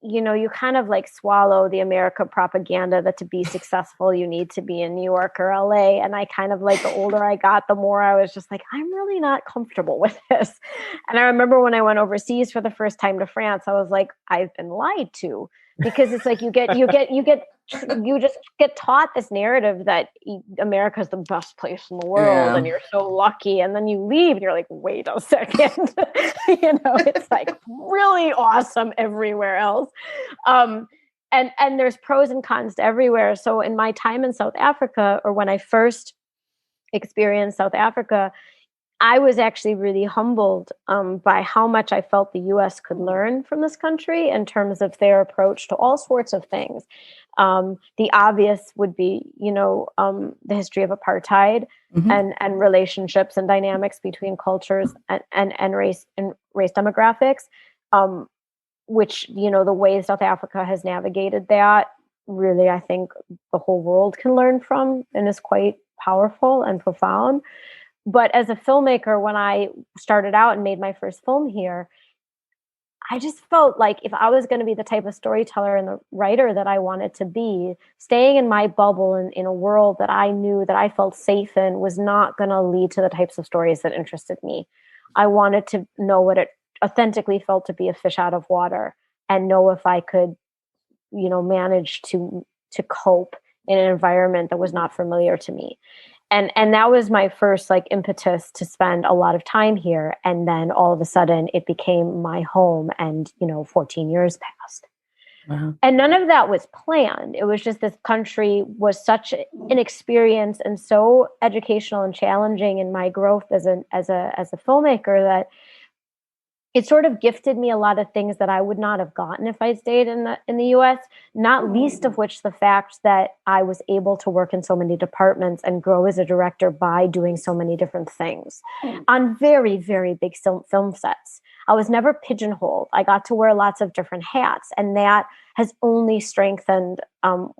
you kind of like swallow the America propaganda that to be successful, you need to be in New York or LA. And I kind of like, the older I got, the more I was just like, I'm really not comfortable with this. And I remember when I went overseas for the first time to France, I was like, I've been lied to, because it's like you just get taught this narrative that America is the best place in the world and you're so lucky. And then you leave and you're like, wait a second, it's like really awesome everywhere else. And there's pros and cons to everywhere. So in my time in South Africa, or when I first experienced South Africa, I was actually really humbled by how much I felt the U.S. could learn from this country in terms of their approach to all sorts of things. The obvious would be, the history of apartheid and relationships and dynamics between cultures and race demographics, which, the way South Africa has navigated that, really, I think the whole world can learn from, and is quite powerful and profound. But as a filmmaker, when I started out and made my first film here, I just felt like if I was going to be the type of storyteller and the writer that I wanted to be, staying in my bubble and in a world that I knew that I felt safe in was not going to lead to the types of stories that interested me. I wanted to know what it authentically felt to be a fish out of water, and know if I could, manage to cope in an environment that was not familiar to me. And that was my first impetus to spend a lot of time here. And then all of a sudden it became my home, and, 14 years passed. Wow. And none of that was planned. It was just, this country was such an experience and so educational and challenging in my growth as a filmmaker, that it sort of gifted me a lot of things that I would not have gotten if I stayed in the U.S., not least of which the fact that I was able to work in so many departments and grow as a director by doing so many different things on very, very big film sets. I was never pigeonholed. I got to wear lots of different hats, and that has only strengthened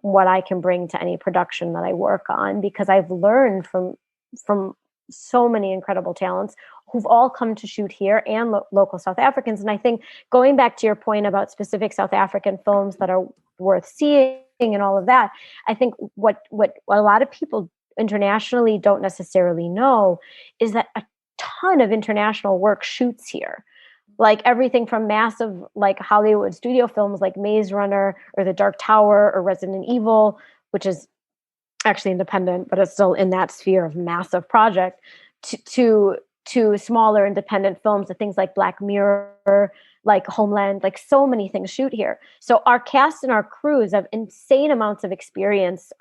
what I can bring to any production that I work on, because I've learned from so many incredible talents who've all come to shoot here, and local South Africans. And I think, going back to your point about specific South African films that are worth seeing and all of that, I think what a lot of people internationally don't necessarily know is that a ton of international work shoots here. Like everything from massive, like Hollywood studio films like Maze Runner or The Dark Tower or Resident Evil, which is actually independent, but it's still in that sphere of massive project, to smaller independent films, to things like Black Mirror, like Homeland, like so many things shoot here. So our cast and our crews have insane amounts of experience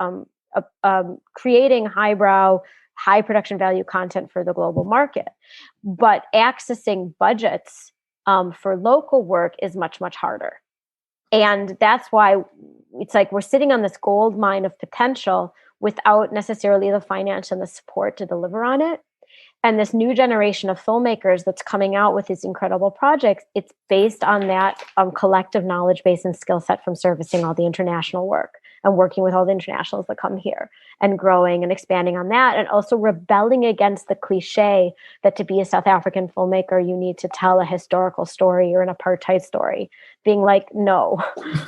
creating highbrow, high production value content for the global market. But accessing budgets for local work is much, much harder. And that's why it's like we're sitting on this gold mine of potential without necessarily the finance and the support to deliver on it. And this new generation of filmmakers that's coming out with these incredible projects, it's based on that collective knowledge base and skill set from servicing all the international work and working with all the internationals that come here and growing and expanding on that, and also rebelling against the cliche that to be a South African filmmaker, you need to tell a historical story or an apartheid story. Being like, no,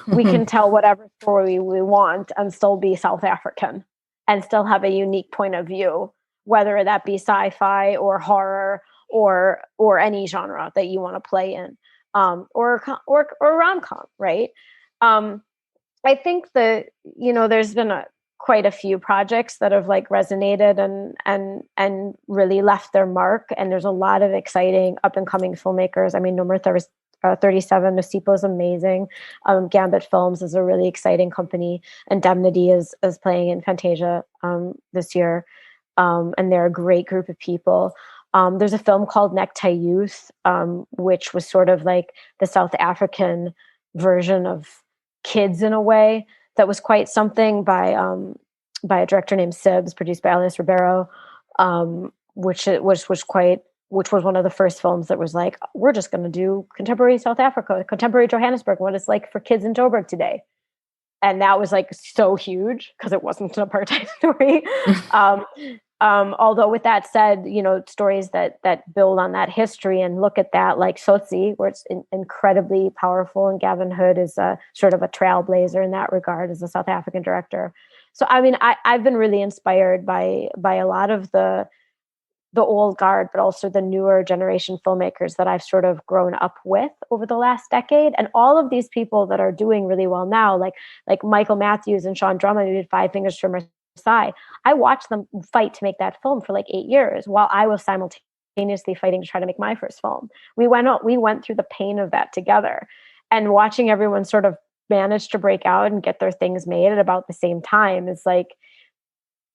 we can tell whatever story we want and still be South African and still have a unique point of view, whether that be sci-fi or horror or any genre that you want to play in, or rom-com, right? I think that, there's been quite a few projects that have like resonated and really left their mark. And there's a lot of exciting up and coming filmmakers. I mean, Number 37, Nosipo is amazing. Gambit Films is a really exciting company. Indemnity is playing in Fantasia this year. And they're a great group of people. There's a film called Necktie Youth, which was sort of like the South African version of Kids in a way, that was quite something, by a director named Sibs, produced by Alias Ribeiro, which was one of the first films that was like, we're just going to do contemporary South Africa, contemporary Johannesburg, what it's like for kids in Joburg today. And that was like so huge because it wasn't an apartheid story. Although with that said, stories that build on that history and look at that, like Sotsi, where it's incredibly powerful, and Gavin Hood is a sort of a trailblazer in that regard as a South African director. So, I mean, I've been really inspired by a lot of the old guard, but also the newer generation filmmakers that I've sort of grown up with over the last decade. And all of these people that are doing really well now, like Michael Matthews and Sean Drummond, who did Five Fingers from Versailles, I watched them fight to make that film for like 8 years while I was simultaneously fighting to try to make my first film. We went through the pain of that together, and watching everyone sort of manage to break out and get their things made at about the same time is like,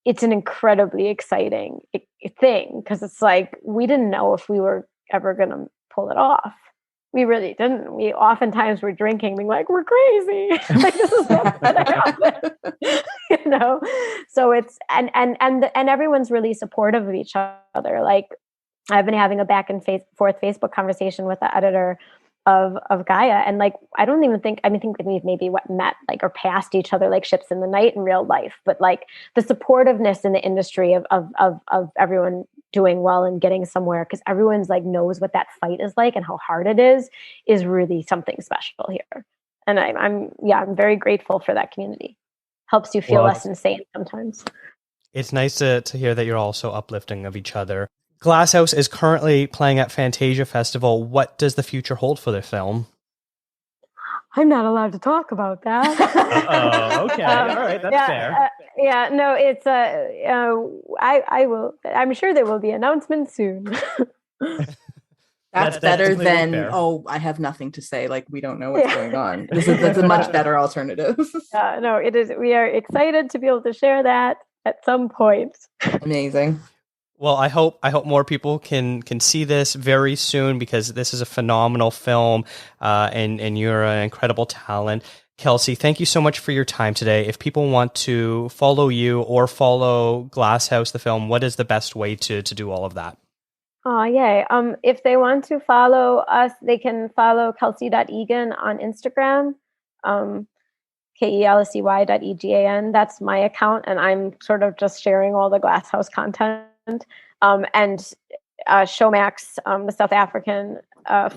it's an incredibly exciting thing, because it's like, we didn't know if we were ever going to pull it off. We really didn't. We oftentimes were drinking, being like, we're crazy. Like, this is what's going to happen. So it's, and everyone's really supportive of each other. Like, I've been having a back and forth Facebook conversation with the editor of Gaia, and like, I think we've maybe met like, or passed each other like ships in the night in real life, but like the supportiveness in the industry of everyone doing well and getting somewhere, because everyone's like knows what that fight is like and how hard it is really something special here. And I'm very grateful for that community. Helps you feel less insane sometimes. It's nice to hear that you're all so uplifting of each other. Glasshouse is currently playing at Fantasia Festival. What does the future hold for the film? I'm not allowed to talk about that. Okay. All right. That's fair. No, it's I will. I'm sure there will be announcements soon. That's better than fair. Oh, I have nothing to say. Like, we don't know what's going on. That's a much better alternative. No, it is. We are excited to be able to share that at some point. Amazing. Well, I hope more people can see this very soon, because this is a phenomenal film, and you're an incredible talent. Kelsey, thank you so much for your time today. If people want to follow you or follow Glasshouse, the film, what is the best way to do all of that? Oh, yay. If they want to follow us, they can follow Kelsey.Egan on Instagram, KELSEY.EGAN. That's my account, and I'm sort of just sharing all the Glasshouse content. And Showmax, the South African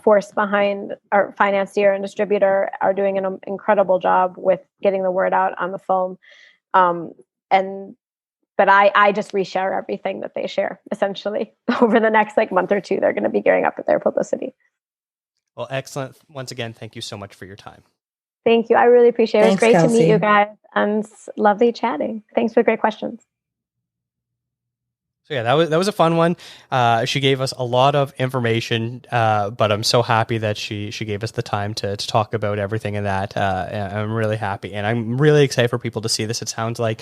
force behind our financier and distributor, are doing an incredible job with getting the word out on the film. But I just reshare everything that they share, essentially. Over the next month or two, they're going to be gearing up with their publicity. Well, excellent. Once again, thank you so much for your time. Thank you. I really appreciate it. It was Thanks, great Kelsey. to meet you guys and lovely chatting. Thanks for great questions. So yeah, that was a fun one. She gave us a lot of information, but I'm so happy that she gave us the time to talk about everything in that. I'm really happy, and I'm really excited for people to see this. It sounds like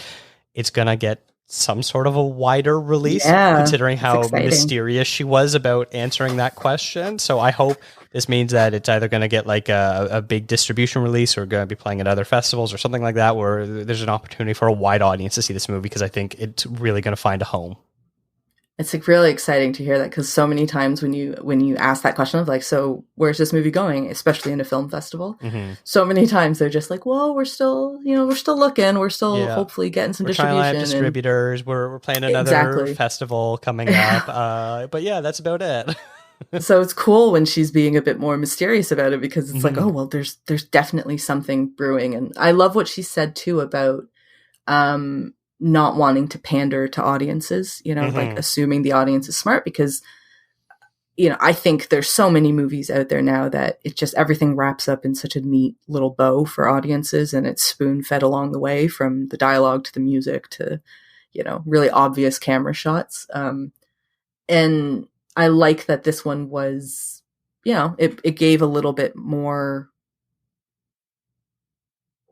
it's gonna get some sort of a wider release, considering how mysterious she was about answering that question. So I hope this means that it's either going to get like a big distribution release or going to be playing at other festivals or something like that, where there's an opportunity for a wide audience to see this movie, because I think it's really going to find a home. It's like really exciting to hear that, because so many times when you ask that question of like, so where's this movie going, especially in a film festival, so many times they're just like, well, we're still looking, we're still hopefully getting some distribution. Trying to have distributors. We're playing another festival coming up, but yeah, that's about it. So it's cool when she's being a bit more mysterious about it, because it's like, oh well, there's definitely something brewing. And I love what she said too about not wanting to pander to audiences, like assuming the audience is smart, because, I think there's so many movies out there now that it just, everything wraps up in such a neat little bow for audiences, and it's spoon fed along the way, from the dialogue to the music to, really obvious camera shots. And I like that this one was, it gave a little bit more,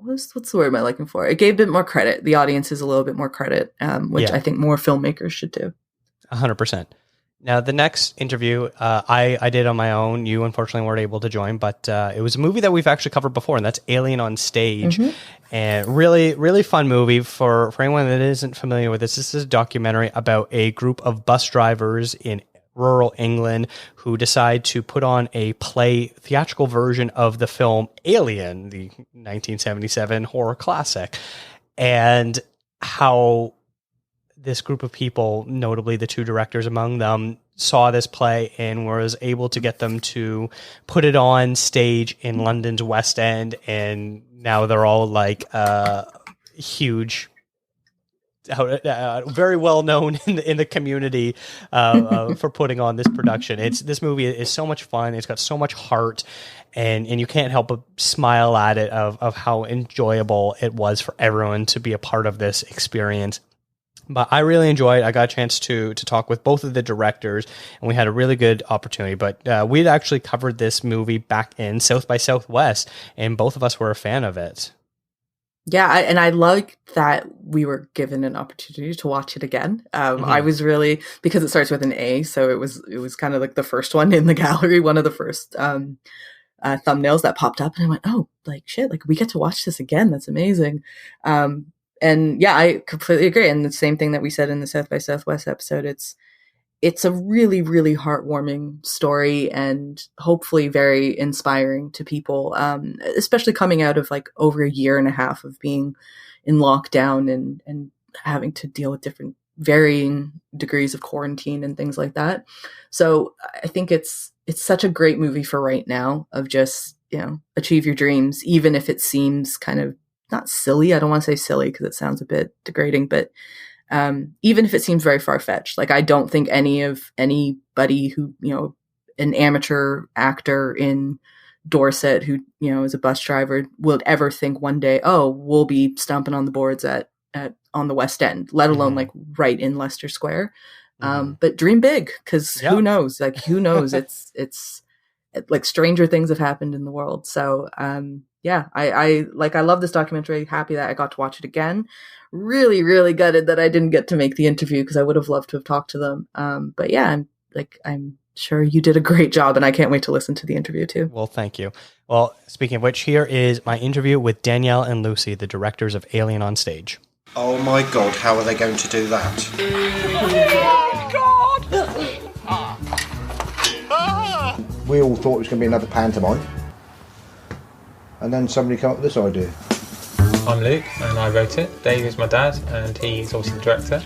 what's the word am I looking for? It gave a bit more credit. The audience is a little bit more credit, which I think more filmmakers should do. 100%. Now, the next interview I did on my own. You unfortunately weren't able to join, but it was a movie that we've actually covered before, and that's Alien on Stage. And really, really fun movie for anyone that isn't familiar with this. This is a documentary about a group of bus drivers in rural England who decide to put on a theatrical version of the film Alien, the 1977 horror classic, and how this group of people, notably the two directors among them, saw this play and was able to get them to put it on stage in London's West End, and now they're all like huge, very well known in the community for putting on this production. This movie is so much fun. It's got so much heart, and you can't help but smile at it of how enjoyable it was for everyone to be a part of this experience. But I really enjoyed it. I got a chance to talk with both of the directors, and we had a really good opportunity. But we'd actually covered this movie back in South by Southwest, and both of us were a fan of it. Yeah, and I like that we were given an opportunity to watch it again. I was really, because it starts with an A, so it was kind of like the first one in the gallery, one of the first thumbnails that popped up, and I went, oh, like shit, like we get to watch this again. That's amazing. And yeah, I completely agree. And the same thing that we said in the South by Southwest episode, it's a really, really heartwarming story, and hopefully very inspiring to people, especially coming out of like over a year and a half of being in lockdown and having to deal with different varying degrees of quarantine and things like that. So I think it's such a great movie for right now, of just, achieve your dreams, even if it seems kind of not silly. I don't want to say silly because it sounds a bit degrading, but even if it seems very far-fetched, like I don't think anybody who, an amateur actor in Dorset who, is a bus driver would ever think one day, oh, we'll be stomping on the boards on the West End, let alone like right in Leicester Square. But dream big, because who knows? Like, who knows? It's like stranger things have happened in the world. So, yeah, I love this documentary. Happy that I got to watch it again. Really, really gutted that I didn't get to make the interview, because I would have loved to have talked to them. But yeah, I'm sure you did a great job, and I can't wait to listen to the interview too. Well, thank you. Well, speaking of which, here is my interview with Danielle and Lucy, the directors of Alien on Stage. Oh my God, how are they going to do that? Oh God! We all thought it was going to be another pantomime. And then somebody came up with this idea. I'm Luke, and I wrote it. Dave is my dad, and he's obviously the director.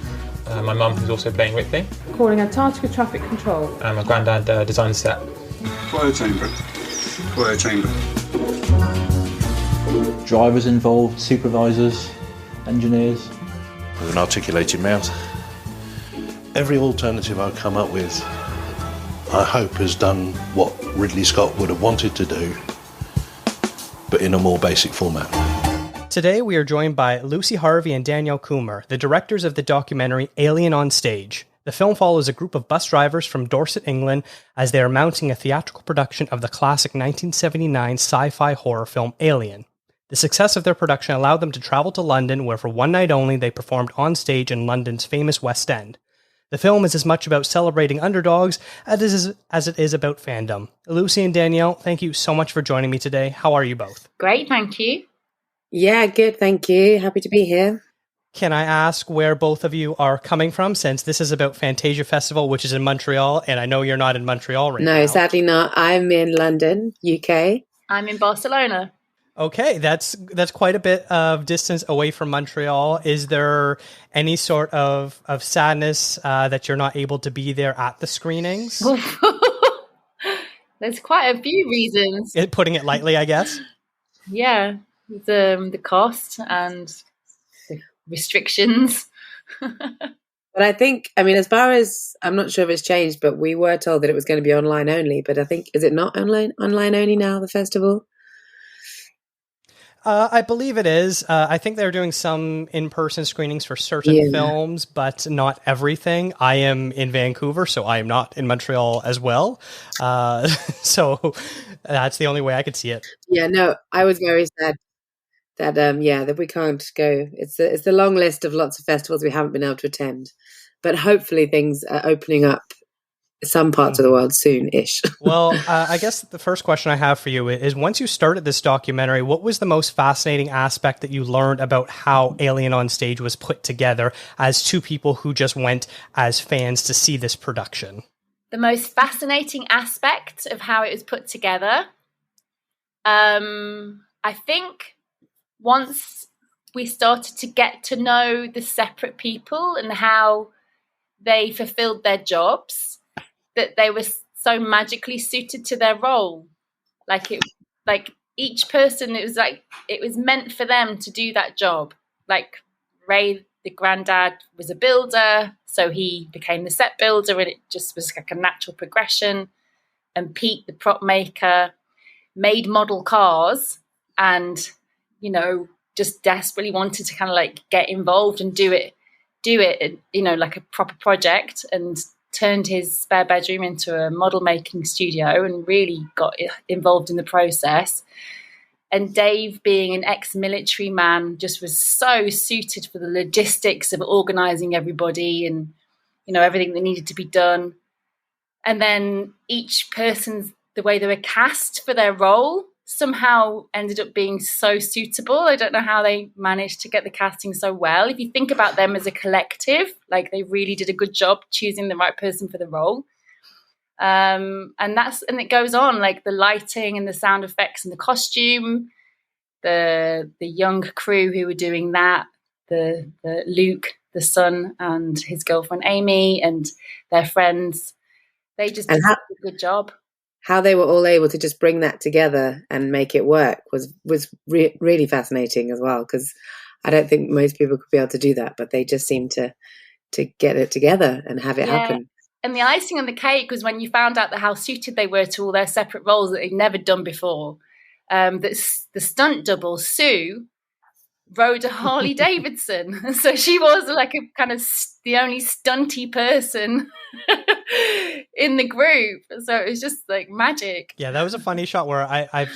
My mum, who's also playing with me. Calling Antarctica traffic control. And my granddad designed the set. Fire chamber. Fire chamber. Drivers involved, supervisors, engineers. With an articulated mouth. Every alternative I come up with, I hope has done what Ridley Scott would have wanted to do, but in a more basic format. Today we are joined by Lucy Harvey and Danielle Coomer, the directors of the documentary Alien on Stage. The film follows a group of bus drivers from Dorset, England, as they are mounting a theatrical production of the classic 1979 sci-fi horror film Alien. The success of their production allowed them to travel to London, where for one night only they performed on stage in London's famous West End. The film is as much about celebrating underdogs as it is about fandom. Lucy and Danielle, thank you so much for joining me today. How are you both? Great, thank you. Yeah, good, thank you. Happy to be here. Can I ask where both of you are coming from, since this is about Fantasia Festival, which is in Montreal, and I know you're not in Montreal right now. No, sadly not. I'm in London, UK. I'm in Barcelona. Okay, that's quite a bit of distance away from Montreal. Is there any sort of sadness that you're not able to be there at the screenings? There's quite a few reasons. Putting it lightly, I guess. Yeah, the cost and the restrictions. But I think, as far as, I'm not sure if it's changed, but we were told that it was going to be online only. But I think, is it not online only now, the festival? I believe it is. I think they're doing some in-person screenings for certain films, but not everything. I am in Vancouver, so I am not in Montreal as well. So that's the only way I could see it. Yeah, no, I was very sad that we can't go. It's the long list of lots of festivals we haven't been able to attend, but hopefully things are opening up some parts of the world soon-ish. Well, I guess the first question I have for you is, once you started this documentary, what was the most fascinating aspect that you learned about how Alien on Stage was put together as two people who just went as fans to see this production? The most fascinating aspect of how it was put together, I think once we started to get to know the separate people and how they fulfilled their jobs, that they were so magically suited to their role. Like each person, it was meant for them to do that job. Like Ray, the granddad, was a builder, so he became the set builder, and it just was like a natural progression. And Pete, the prop maker, made model cars and, just desperately wanted to kind of like get involved and do it, like a proper project, and turned his spare bedroom into a model making studio and really got involved in the process. And Dave, being an ex-military man, just was so suited for the logistics of organizing everybody and, everything that needed to be done. And then each person's, the way they were cast for their role somehow ended up being so suitable. I don't know how they managed to get the casting so well. If you think about them as a collective, like they really did a good job choosing the right person for the role. And it goes on, like the lighting and the sound effects and the costume, the young crew who were doing that, the Luke, the son, and his girlfriend Amy and their friends. They just did a good job. How they were all able to just bring that together and make it work was really fascinating as well, because I don't think most people could be able to do that, but they just seemed to get it together and have it happen. And the icing on the cake was when you found out how suited they were to all their separate roles that they'd never done before. That the stunt double, Sue, rode a Harley Davidson. So she was like a kind of the only stunty person in the group. So it was just like magic. Yeah, that was a funny shot where I've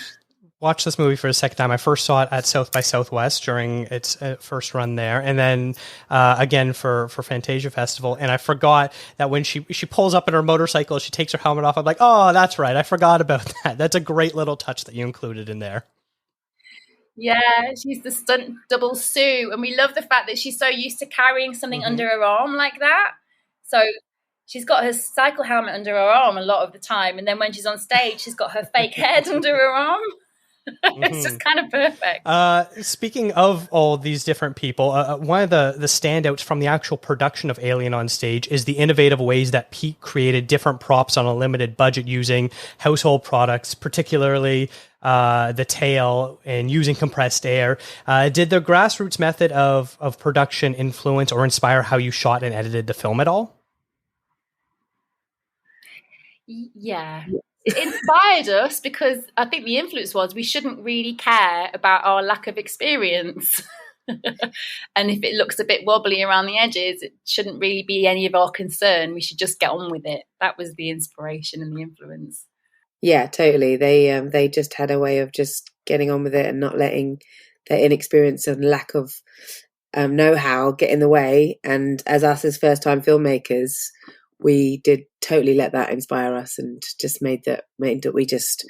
watched this movie for the second time. I first saw it at South by Southwest during its first run there, and then again for Fantasia Festival. And I forgot that when she pulls up in her motorcycle, she takes her helmet off. I'm like, oh, that's right. I forgot about that. That's a great little touch that you included in there. Yeah, she's the stunt double Sue. And we love the fact that she's so used to carrying something under her arm like that. So she's got her cycle helmet under her arm a lot of the time. And then when she's on stage, she's got her fake head under her arm. It's just kind of perfect. Speaking of all these different people, one of the standouts from the actual production of Alien on Stage is the innovative ways that Pete created different props on a limited budget using household products, particularly the tail and using compressed air. Did the Grassroots method of production influence or inspire how you shot and edited the film at all? Yeah. It inspired us because I think the influence was we shouldn't really care about our lack of experience. And if it looks a bit wobbly around the edges, it shouldn't really be any of our concern. We should just get on with it. That was the inspiration and the influence. Yeah, totally. They just had a way of just getting on with it and not letting their inexperience and lack of know-how get in the way. And as us as first-time filmmakers, we did totally let that inspire us, and just made that we just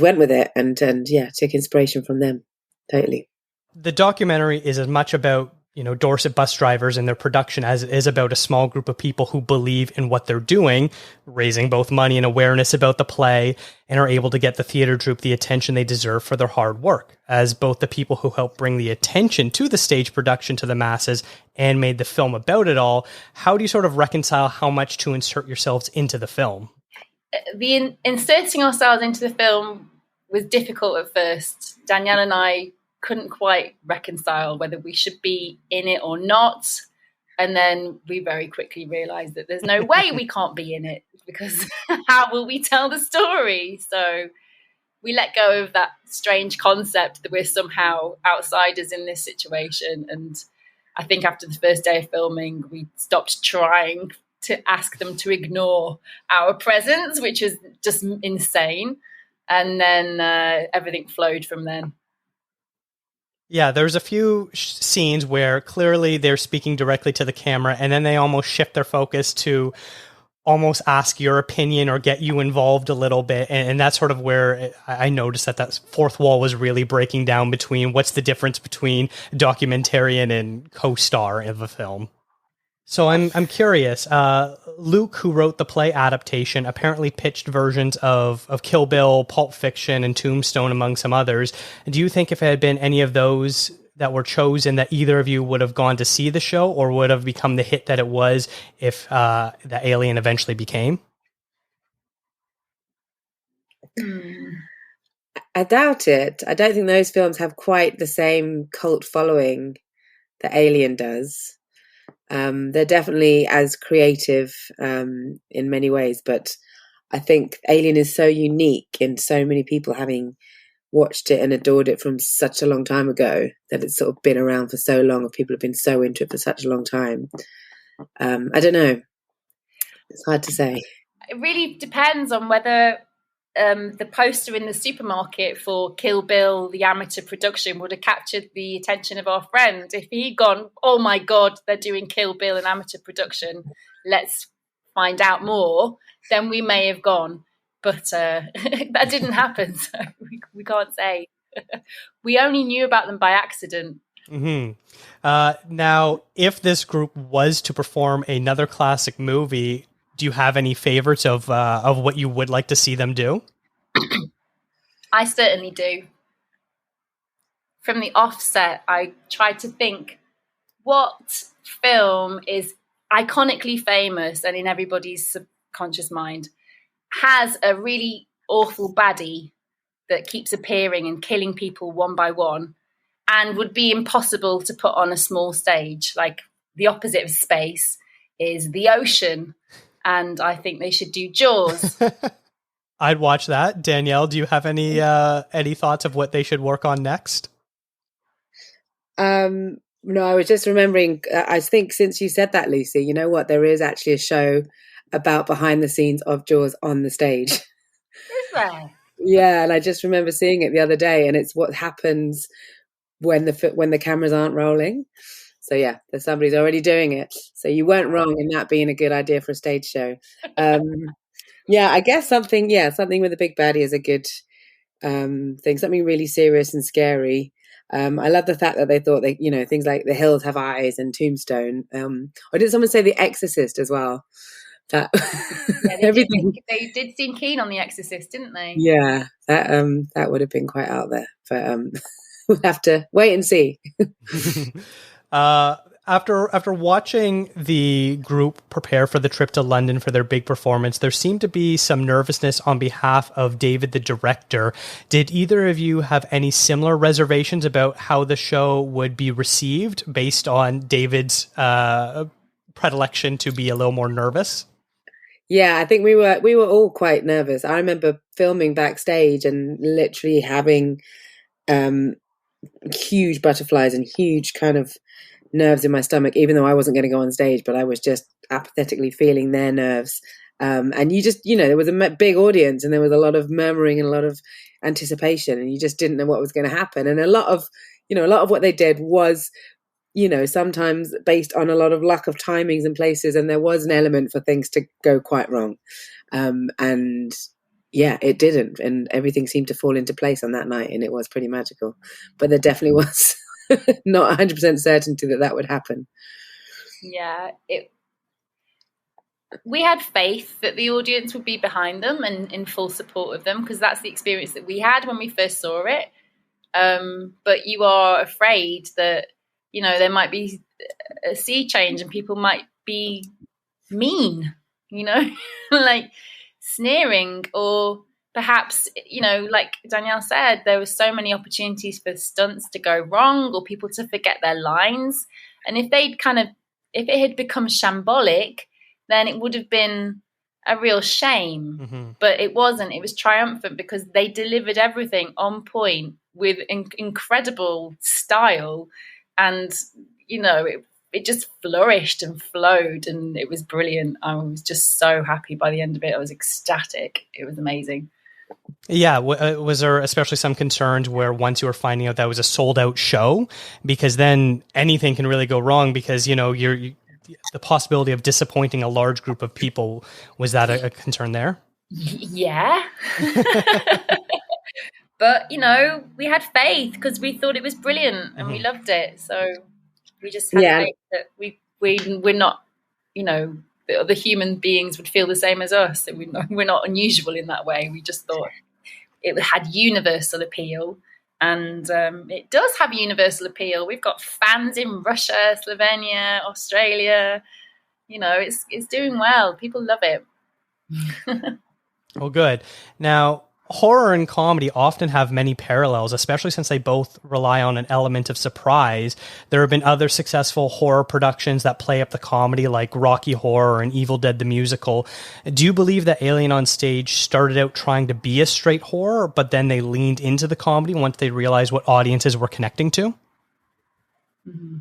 went with it, and yeah, took inspiration from them. Totally. The documentary is as much about, Dorset bus drivers and their production as it is about a small group of people who believe in what they're doing, raising both money and awareness about the play, and are able to get the theater troupe the attention they deserve for their hard work. As both the people who helped bring the attention to the stage production to the masses and made the film about it all, how do you sort of reconcile how much to insert yourselves into the film? The inserting ourselves into the film was difficult at first. Danielle and I couldn't quite reconcile whether we should be in it or not. And then we very quickly realized that there's no way we can't be in it, because how will we tell the story? So we let go of that strange concept that we're somehow outsiders in this situation. And I think after the first day of filming, we stopped trying to ask them to ignore our presence, which was just insane. And then everything flowed from then. Yeah, there's a few scenes where clearly they're speaking directly to the camera, and then they almost shift their focus to almost ask your opinion or get you involved a little bit. And that's sort of where I noticed that fourth wall was really breaking down between what's the difference between documentarian and co-star of a film. So I'm curious. Luke, who wrote the play adaptation, apparently pitched versions of Kill Bill, Pulp Fiction, and Tombstone, among some others. Do you think if it had been any of those that were chosen, that either of you would have gone to see the show, or would have become the hit that it was if the Alien eventually became? I doubt it. I don't think those films have quite the same cult following that Alien does. They're definitely as creative in many ways, but I think Alien is so unique in so many people having watched it and adored it from such a long time ago, that it's sort of been around for so long, and people have been so into it for such a long time. I don't know. It's hard to say. It really depends on whether the poster in the supermarket for Kill Bill, the amateur production, would have captured the attention of our friend. If he'd gone, oh my God, they're doing Kill Bill, an amateur production, let's find out more, then we may have gone. But that didn't happen, so we can't say. We only knew about them by accident. Mm-hmm. Now, if this group was to perform another classic movie, do you have any favorites of what you would like to see them do? I certainly do. From the offset, I tried to think what film is iconically famous and in everybody's subconscious mind has a really awful baddie that keeps appearing and killing people one by one and would be impossible to put on a small stage. Like, the opposite of space is the ocean. And I think they should do Jaws. I'd watch that. Danielle, do you have any thoughts of what they should work on next? No, I was just remembering, I think since you said that, Lucy, you know what? There is actually a show about behind the scenes of Jaws on the stage. Is there? Yeah, and I just remember seeing it the other day, and it's what happens when the cameras aren't rolling. So yeah, there's somebody's already doing it. So you weren't wrong in that being a good idea for a stage show. Yeah, I guess something with a big baddie is a good thing. Something really serious and scary. I love the fact that they thought that, things like The Hills Have Eyes and Tombstone. Or did someone say The Exorcist as well? That yeah, everything. They did seem keen on The Exorcist, didn't they? Yeah, that would have been quite out there. But we'll have to wait and see. After watching the group prepare for the trip to London for their big performance, there seemed to be some nervousness on behalf of David, the director. Did either of you have any similar reservations about how the show would be received based on David's predilection to be a little more nervous? Yeah, I think we were all quite nervous. I remember filming backstage and literally having huge butterflies and huge kind of nerves in my stomach, even though I wasn't going to go on stage, but I was just apathetically feeling their nerves. And you just, there was a big audience and there was a lot of murmuring and a lot of anticipation, and you just didn't know what was going to happen. And a lot of what they did was, sometimes based on a lot of luck of timings and places, and there was an element for things to go quite wrong. And yeah, it didn't, and everything seemed to fall into place on that night, and it was pretty magical. But there definitely was not 100% certainty that would happen. Yeah, we had faith that the audience would be behind them and in full support of them, because that's the experience that we had when we first saw it. But you are afraid that, there might be a sea change and people might be mean, like sneering, or perhaps, like Danielle said, there were so many opportunities for stunts to go wrong or people to forget their lines. And if it had become shambolic, then it would have been a real shame. Mm-hmm. But it wasn't. It was triumphant because they delivered everything on point with incredible style. And, it just flourished and flowed, and it was brilliant. I was just so happy by the end of it. I was ecstatic. It was amazing. Yeah. Was there especially some concerns where once you were finding out that was a sold out show, because then anything can really go wrong, because, the possibility of disappointing a large group of people, was that a concern there? Yeah. But, we had faith because we thought it was brilliant and we loved it. So we just had faith that we're not, the other human beings would feel the same as us. That we're not unusual in that way. We just thought it had universal appeal. And it does have universal appeal. We've got fans in Russia, Slovenia, Australia. It's doing well. People love it. Well, good. Now, horror and comedy often have many parallels, especially since they both rely on an element of surprise. There have been other successful horror productions that play up the comedy, like Rocky Horror and Evil Dead the Musical. Do you believe that Alien on Stage started out trying to be a straight horror, but then they leaned into the comedy once they realized what audiences were connecting to? Mm-hmm.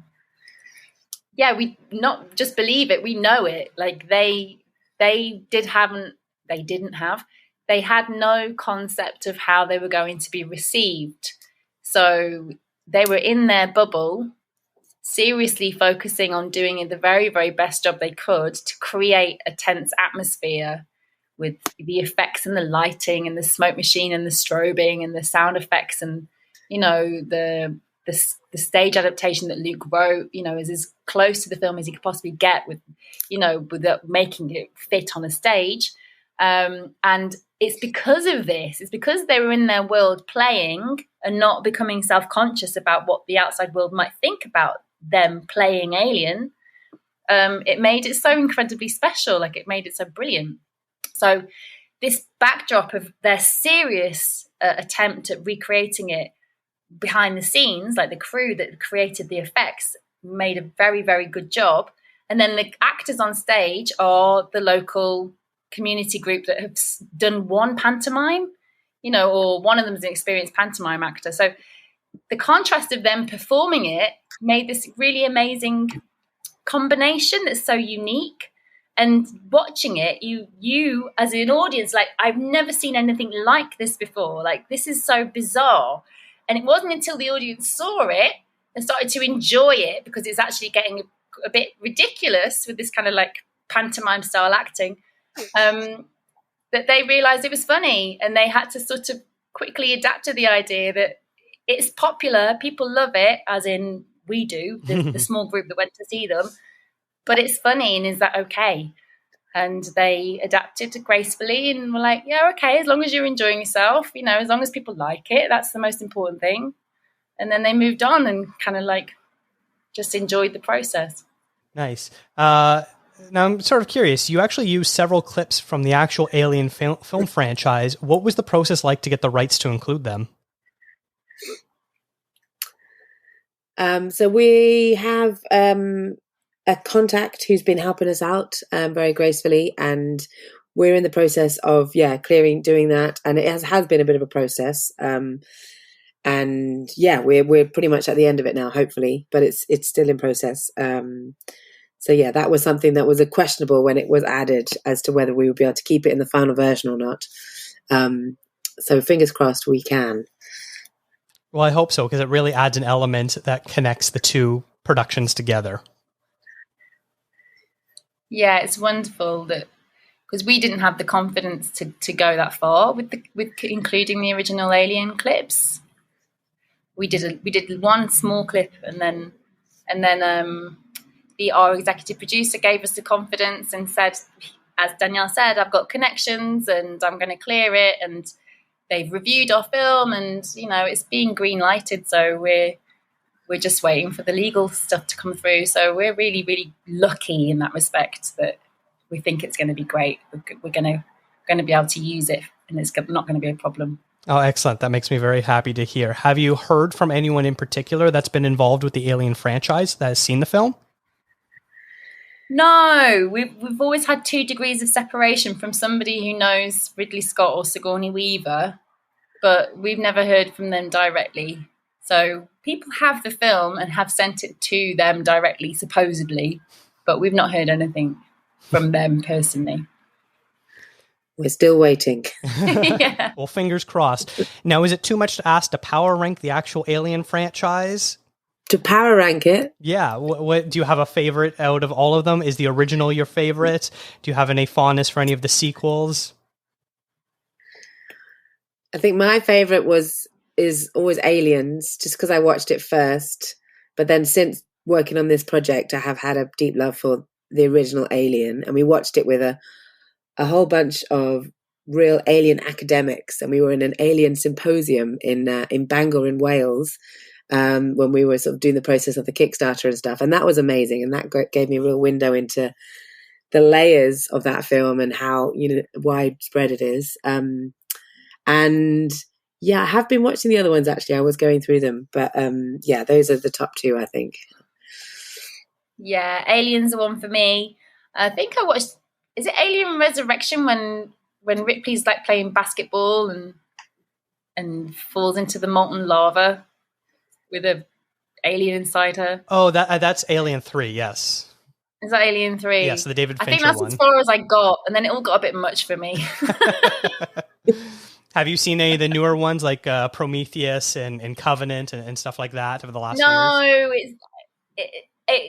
Yeah, we not just believe it, we know it. Like they had no concept of how they were going to be received. So they were in their bubble, seriously focusing on doing the very, very best job they could to create a tense atmosphere with the effects and the lighting and the smoke machine and the strobing and the sound effects and, the stage adaptation that Luke wrote, is as close to the film as he could possibly get without making it fit on a stage. And it's because of this. It's because they were in their world playing and not becoming self-conscious about what the outside world might think about them playing Alien. It made it so incredibly special. Like, it made it so brilliant. So this backdrop of their serious attempt at recreating it behind the scenes, like the crew that created the effects made a very, very good job. And then the actors on stage are the local community group that have done one pantomime, or one of them is an experienced pantomime actor. So the contrast of them performing it made this really amazing combination that's so unique. And watching it, you as an audience, like, I've never seen anything like this before. Like, this is so bizarre. And it wasn't until the audience saw it and started to enjoy it, because it's actually getting a bit ridiculous with this kind of like pantomime style acting, that they realized it was funny, and they had to sort of quickly adapt to the idea that it's popular, people love it, as in we do, the small group that went to see them, but it's funny, and is that okay? And they adapted gracefully and were like, yeah, okay, as long as you're enjoying yourself, as long as people like it, that's the most important thing. And then they moved on and kind of like just enjoyed the process. Nice. Now, I'm sort of curious. You actually used several clips from the actual Alien film franchise. What was the process like to get the rights to include them? So we have a contact who's been helping us out very gracefully, and we're in the process of doing that, and it has been a bit of a process. And we're pretty much at the end of it now, hopefully, but it's still in process. So that was something that was a questionable when it was added as to whether we would be able to keep it in the final version or not. So fingers crossed we can. Well, I hope so, because it really adds an element that connects the two productions together. Yeah, it's wonderful that, because we didn't have the confidence to go that far with including the original Alien clips. We did one small clip, and then our executive producer gave us the confidence and said, as Danielle said, I've got connections and I'm going to clear it, and they've reviewed our film, and it's being green lighted, so we're just waiting for the legal stuff to come through. So we're really, really lucky in that respect that we think it's going to be great. We're going to be able to use it, and it's not going to be a problem. Oh, excellent. That makes me very happy to hear. Have you heard from anyone in particular that's been involved with the Alien franchise that has seen the film? No, we've always had 2 degrees of separation from somebody who knows Ridley Scott or Sigourney Weaver, but we've never heard from them directly. So people have the film and have sent it to them directly, supposedly, but we've not heard anything from them personally. We're still waiting. Yeah. Well, fingers crossed. Now, is it too much to ask to power rank the actual Alien franchise? To power rank it? Yeah. What do you have a favorite out of all of them? Is the original your favorite? Do you have any fondness for any of the sequels? I think my favorite is always Aliens, just because I watched it first. But then since working on this project, I have had a deep love for the original Alien, and we watched it with a whole bunch of real alien academics, and we were in an alien symposium in Bangor in Wales when we were sort of doing the process of the Kickstarter and stuff, and that was amazing, and that gave me a real window into the layers of that film and how widespread it is. And I have been watching the other ones, actually. I was going through them, but those are the top 2, I think. Yeah, Alien's the one for me. I think I watched, is it Alien Resurrection when Ripley's like playing basketball and falls into the molten lava with a alien inside her? Oh, that's Alien 3, yes. Is that Alien 3? Yes, the David Fincher one. I think that's as far as I got, and then it all got a bit much for me. Have you seen any of the newer ones like Prometheus and Covenant and stuff like that over the last years?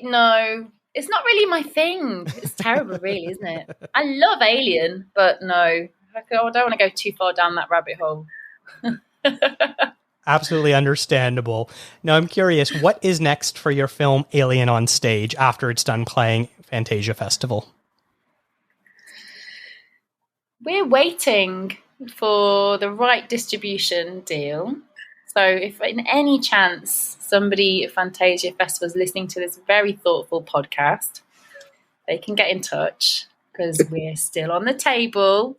No, it's not really my thing. It's terrible, really, isn't it? I love Alien, but no, I don't want to go too far down that rabbit hole. Absolutely understandable. Now, I'm curious, what is next for your film Alien on Stage after it's done playing Fantasia Festival? We're waiting for the right distribution deal. So if in any chance somebody at Fantasia Festival is listening to this very thoughtful podcast, they can get in touch because we're still on the table.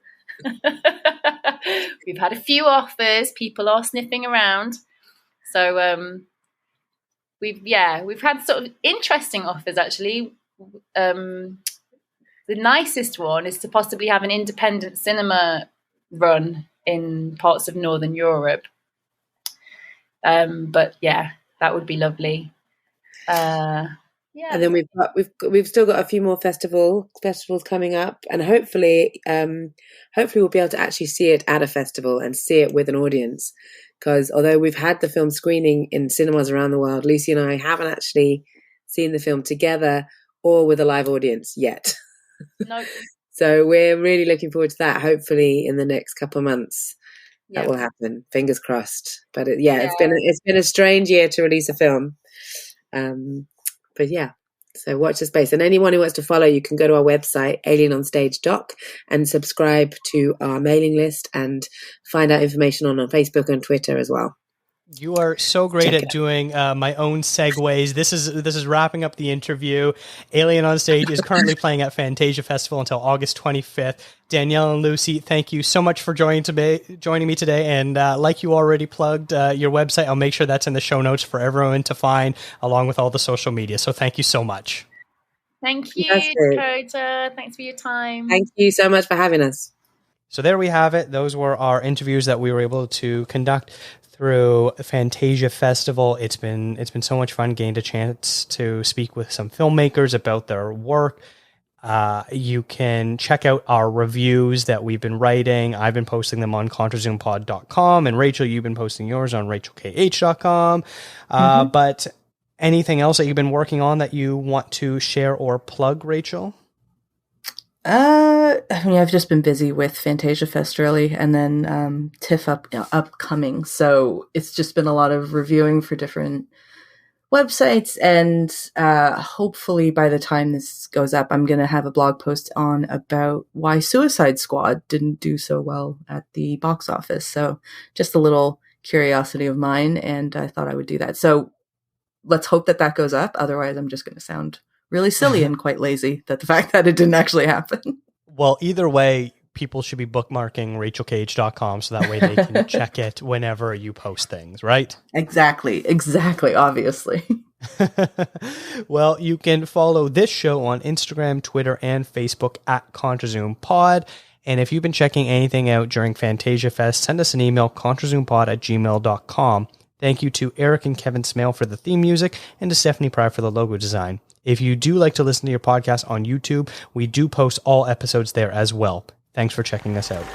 We've had a few offers. People are sniffing around. So we've had sort of interesting offers, actually. The nicest one is to possibly have an independent cinema run in parts of Northern Europe. But yeah, that would be lovely. And then we've still got a few more festivals coming up, and hopefully we'll be able to actually see it at a festival and see it with an audience. Because although we've had the film screening in cinemas around the world, Lucy and I haven't actually seen the film together or with a live audience yet. Nope. So we're really looking forward to that. Hopefully in the next couple of months. That will happen. Fingers crossed. But it's been a strange year to release a film. But yeah, so watch the space. And anyone who wants to follow, you can go to our website, alienonstage.doc, and subscribe to our mailing list and find out information on our Facebook and Twitter as well. You are so great at doing my own segues. This is wrapping up the interview. Alien on Stage is currently playing at Fantasia Festival until August 25th. Danielle and Lucy, thank you so much for joining me today. And like you already plugged your website, I'll make sure that's in the show notes for everyone to find, along with all the social media. So thank you so much. Thank you, Dakota. Thanks for your time. Thank you so much for having us. So there we have it. Those were our interviews that we were able to conduct through Fantasia Festival. It's been so much fun. Gained a chance to speak with some filmmakers about their work. You can check out our reviews that we've been writing. I've been posting them on contrazoompod.com, and Rachel, you've been posting yours on rachelkh.com. But anything else that you've been working on that you want to share or plug, Rachel? I mean, I've just been busy with Fantasia Fest really, and then TIFF upcoming. So it's just been a lot of reviewing for different websites, and hopefully by the time this goes up, I'm going to have a blog post on about why Suicide Squad didn't do so well at the box office. So just a little curiosity of mine, and I thought I would do that. So let's hope that goes up. Otherwise, I'm just going to sound really silly and quite lazy that the fact that it didn't actually happen. Well, either way, people should be bookmarking rachelkh.com so that way they can check it whenever you post things, right? Exactly, obviously. Well, you can follow this show on Instagram, Twitter, and Facebook at contrazoompod. And if you've been checking anything out during Fantasia Fest, send us an email, contrazoompod@gmail.com. Thank you to Eric and Kevin Smale for the theme music and to Stephanie Pry for the logo design. If you do like to listen to your podcast on YouTube, we do post all episodes there as well. Thanks for checking us out.